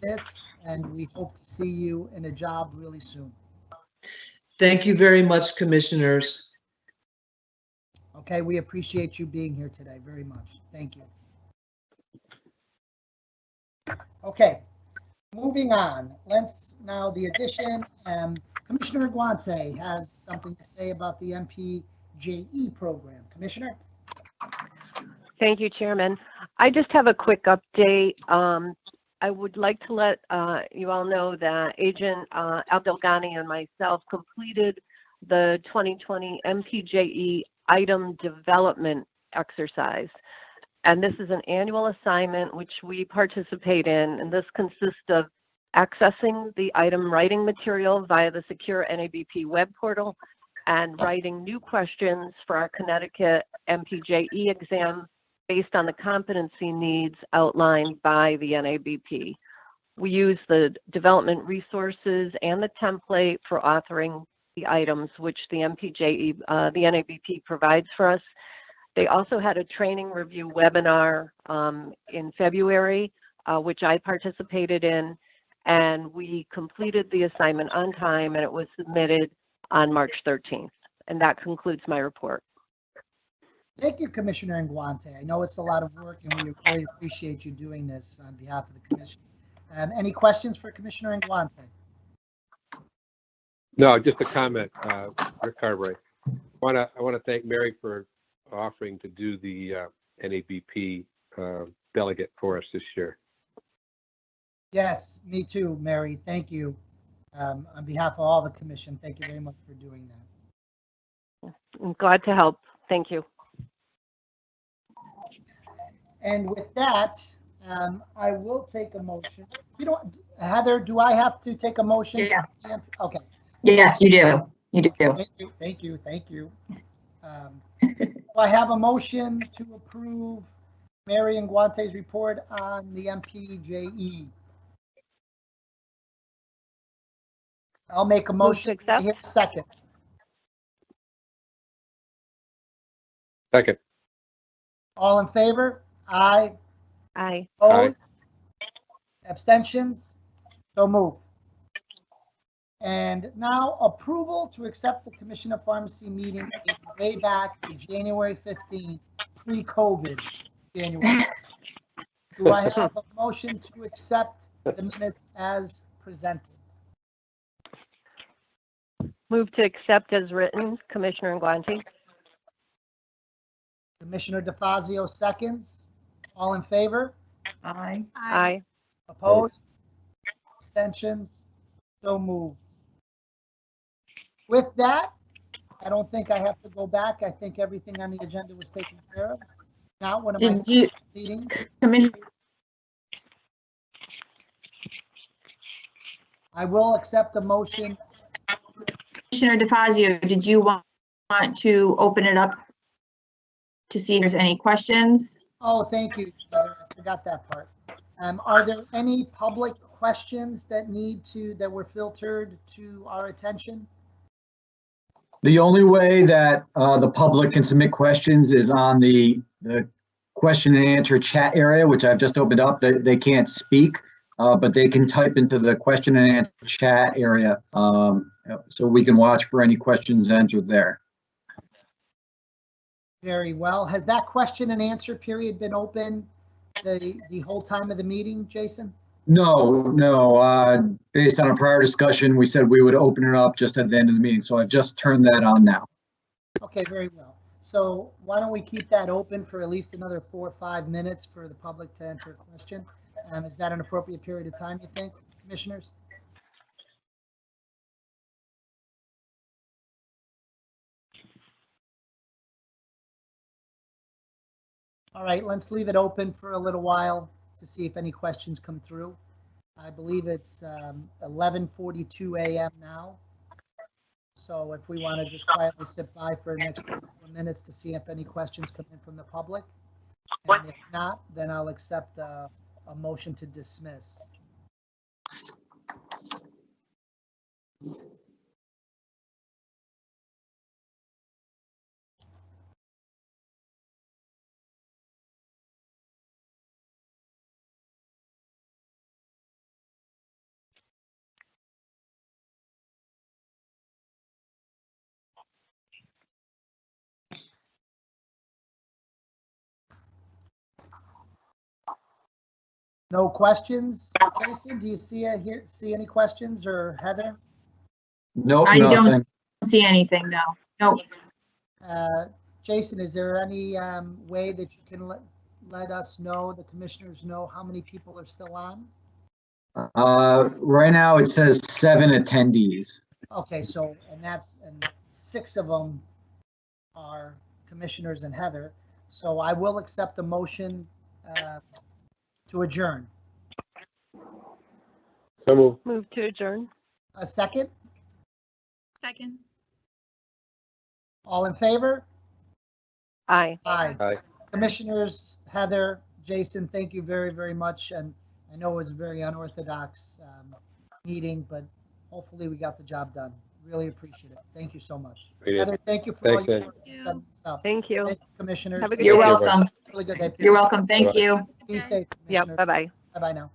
this, and we hope to see you in a job really soon. Thank you very much, commissioners. Okay, we appreciate you being here today very much. Thank you. Okay, moving on. Let's now the addition. Commissioner Guante has something to say about the MPJE program. Commissioner? Thank you, Chairman. I just have a quick update. I would like to let you all know that Agent Abdelghani and myself completed the 2020 MPJE item development exercise. And this is an annual assignment which we participate in, and this consists of accessing the item writing material via the secure NABP web portal and writing new questions for our Connecticut MPJE exam based on the competency needs outlined by the NABP. We use the development resources and the template for authoring the items which the MPJE, the NABP provides for us. They also had a training review webinar in February, which I participated in, and we completed the assignment on time, and it was submitted on March 13th. And that concludes my report. Thank you, Commissioner Nguante. I know it's a lot of work, and we really appreciate you doing this on behalf of the commission. Any questions for Commissioner Nguante? No, just a comment, Rick Carberry. I want to thank Mary for offering to do the NABP delegate for us this year. Yes, me too, Mary. Thank you. On behalf of all the commission, thank you very much for doing that. I'm glad to help. Thank you. And with that, I will take a motion. You know, Heather, do I have to take a motion? Yes. Okay. Yes, you do. You do. Thank you. Do I have a motion to approve Mary Nguante's report on the MPJE? I'll make a motion. Here, second. Second. All in favor? Aye. Aye. Opposed? Abstentions? So moved. And now approval to accept the Commission of Pharmacy meeting way back to January 15th, pre-COVID January. Do I have a motion to accept the minutes as presented? Move to accept as written, Commissioner Nguante. Commissioner DeFazio seconds. All in favor? Aye. Aye. Opposed? Abstentions? So moved. With that, I don't think I have to go back. I think everything on the agenda was taken care of. Now, one of my meetings. I will accept the motion. Commissioner DeFazio, did you want to open it up to see if there's any questions? Oh, thank you, Heather. I forgot that part. Are there any public questions that were filtered to our attention? The only way that the public can submit questions is on the question and answer chat area, which I've just opened up. They can't speak, but they can type into the question and answer chat area, so we can watch for any questions entered there. Very well. Has that question and answer period been open the whole time of the meeting, Jason? No. Based on a prior discussion, we said we would open it up just at the end of the meeting. So I've just turned that on now. Okay, very well. So why don't we keep that open for at least another 4 or 5 minutes for the public to enter a question? Is that an appropriate period of time, you think, commissioners? All right, let's leave it open for a little while to see if any questions come through. I believe it's 11:42 a.m. now. So if we want to just quietly sit by for the next 3 or 4 minutes to see if any questions come in from the public. And if not, then I'll accept a motion to dismiss. No questions? Jason, do you see any questions, or Heather? Nope, I nothing. don't see anything, no. Nope. Jason, is there any way that you can let us know, the commissioners know, how many people are still on? Right now it says 7 attendees. Okay, so, and 6 of them are commissioners and Heather. So I will accept the motion to adjourn. So Move to adjourn. A second? Second. All in favor? Aye. Aye. Aye. Commissioners, Heather, Jason, thank you very, very much. And I know it was a very unorthodox meeting, but hopefully we got the job done. Really appreciate it. Thank you so much. Heather, thank you for all your work in setting this up. Thank you. Thank you, commissioners. Have a good You're day. welcome. Really good day. You're welcome. Thank you. Be safe, Yep. commissioners. Bye-bye. Bye-bye now.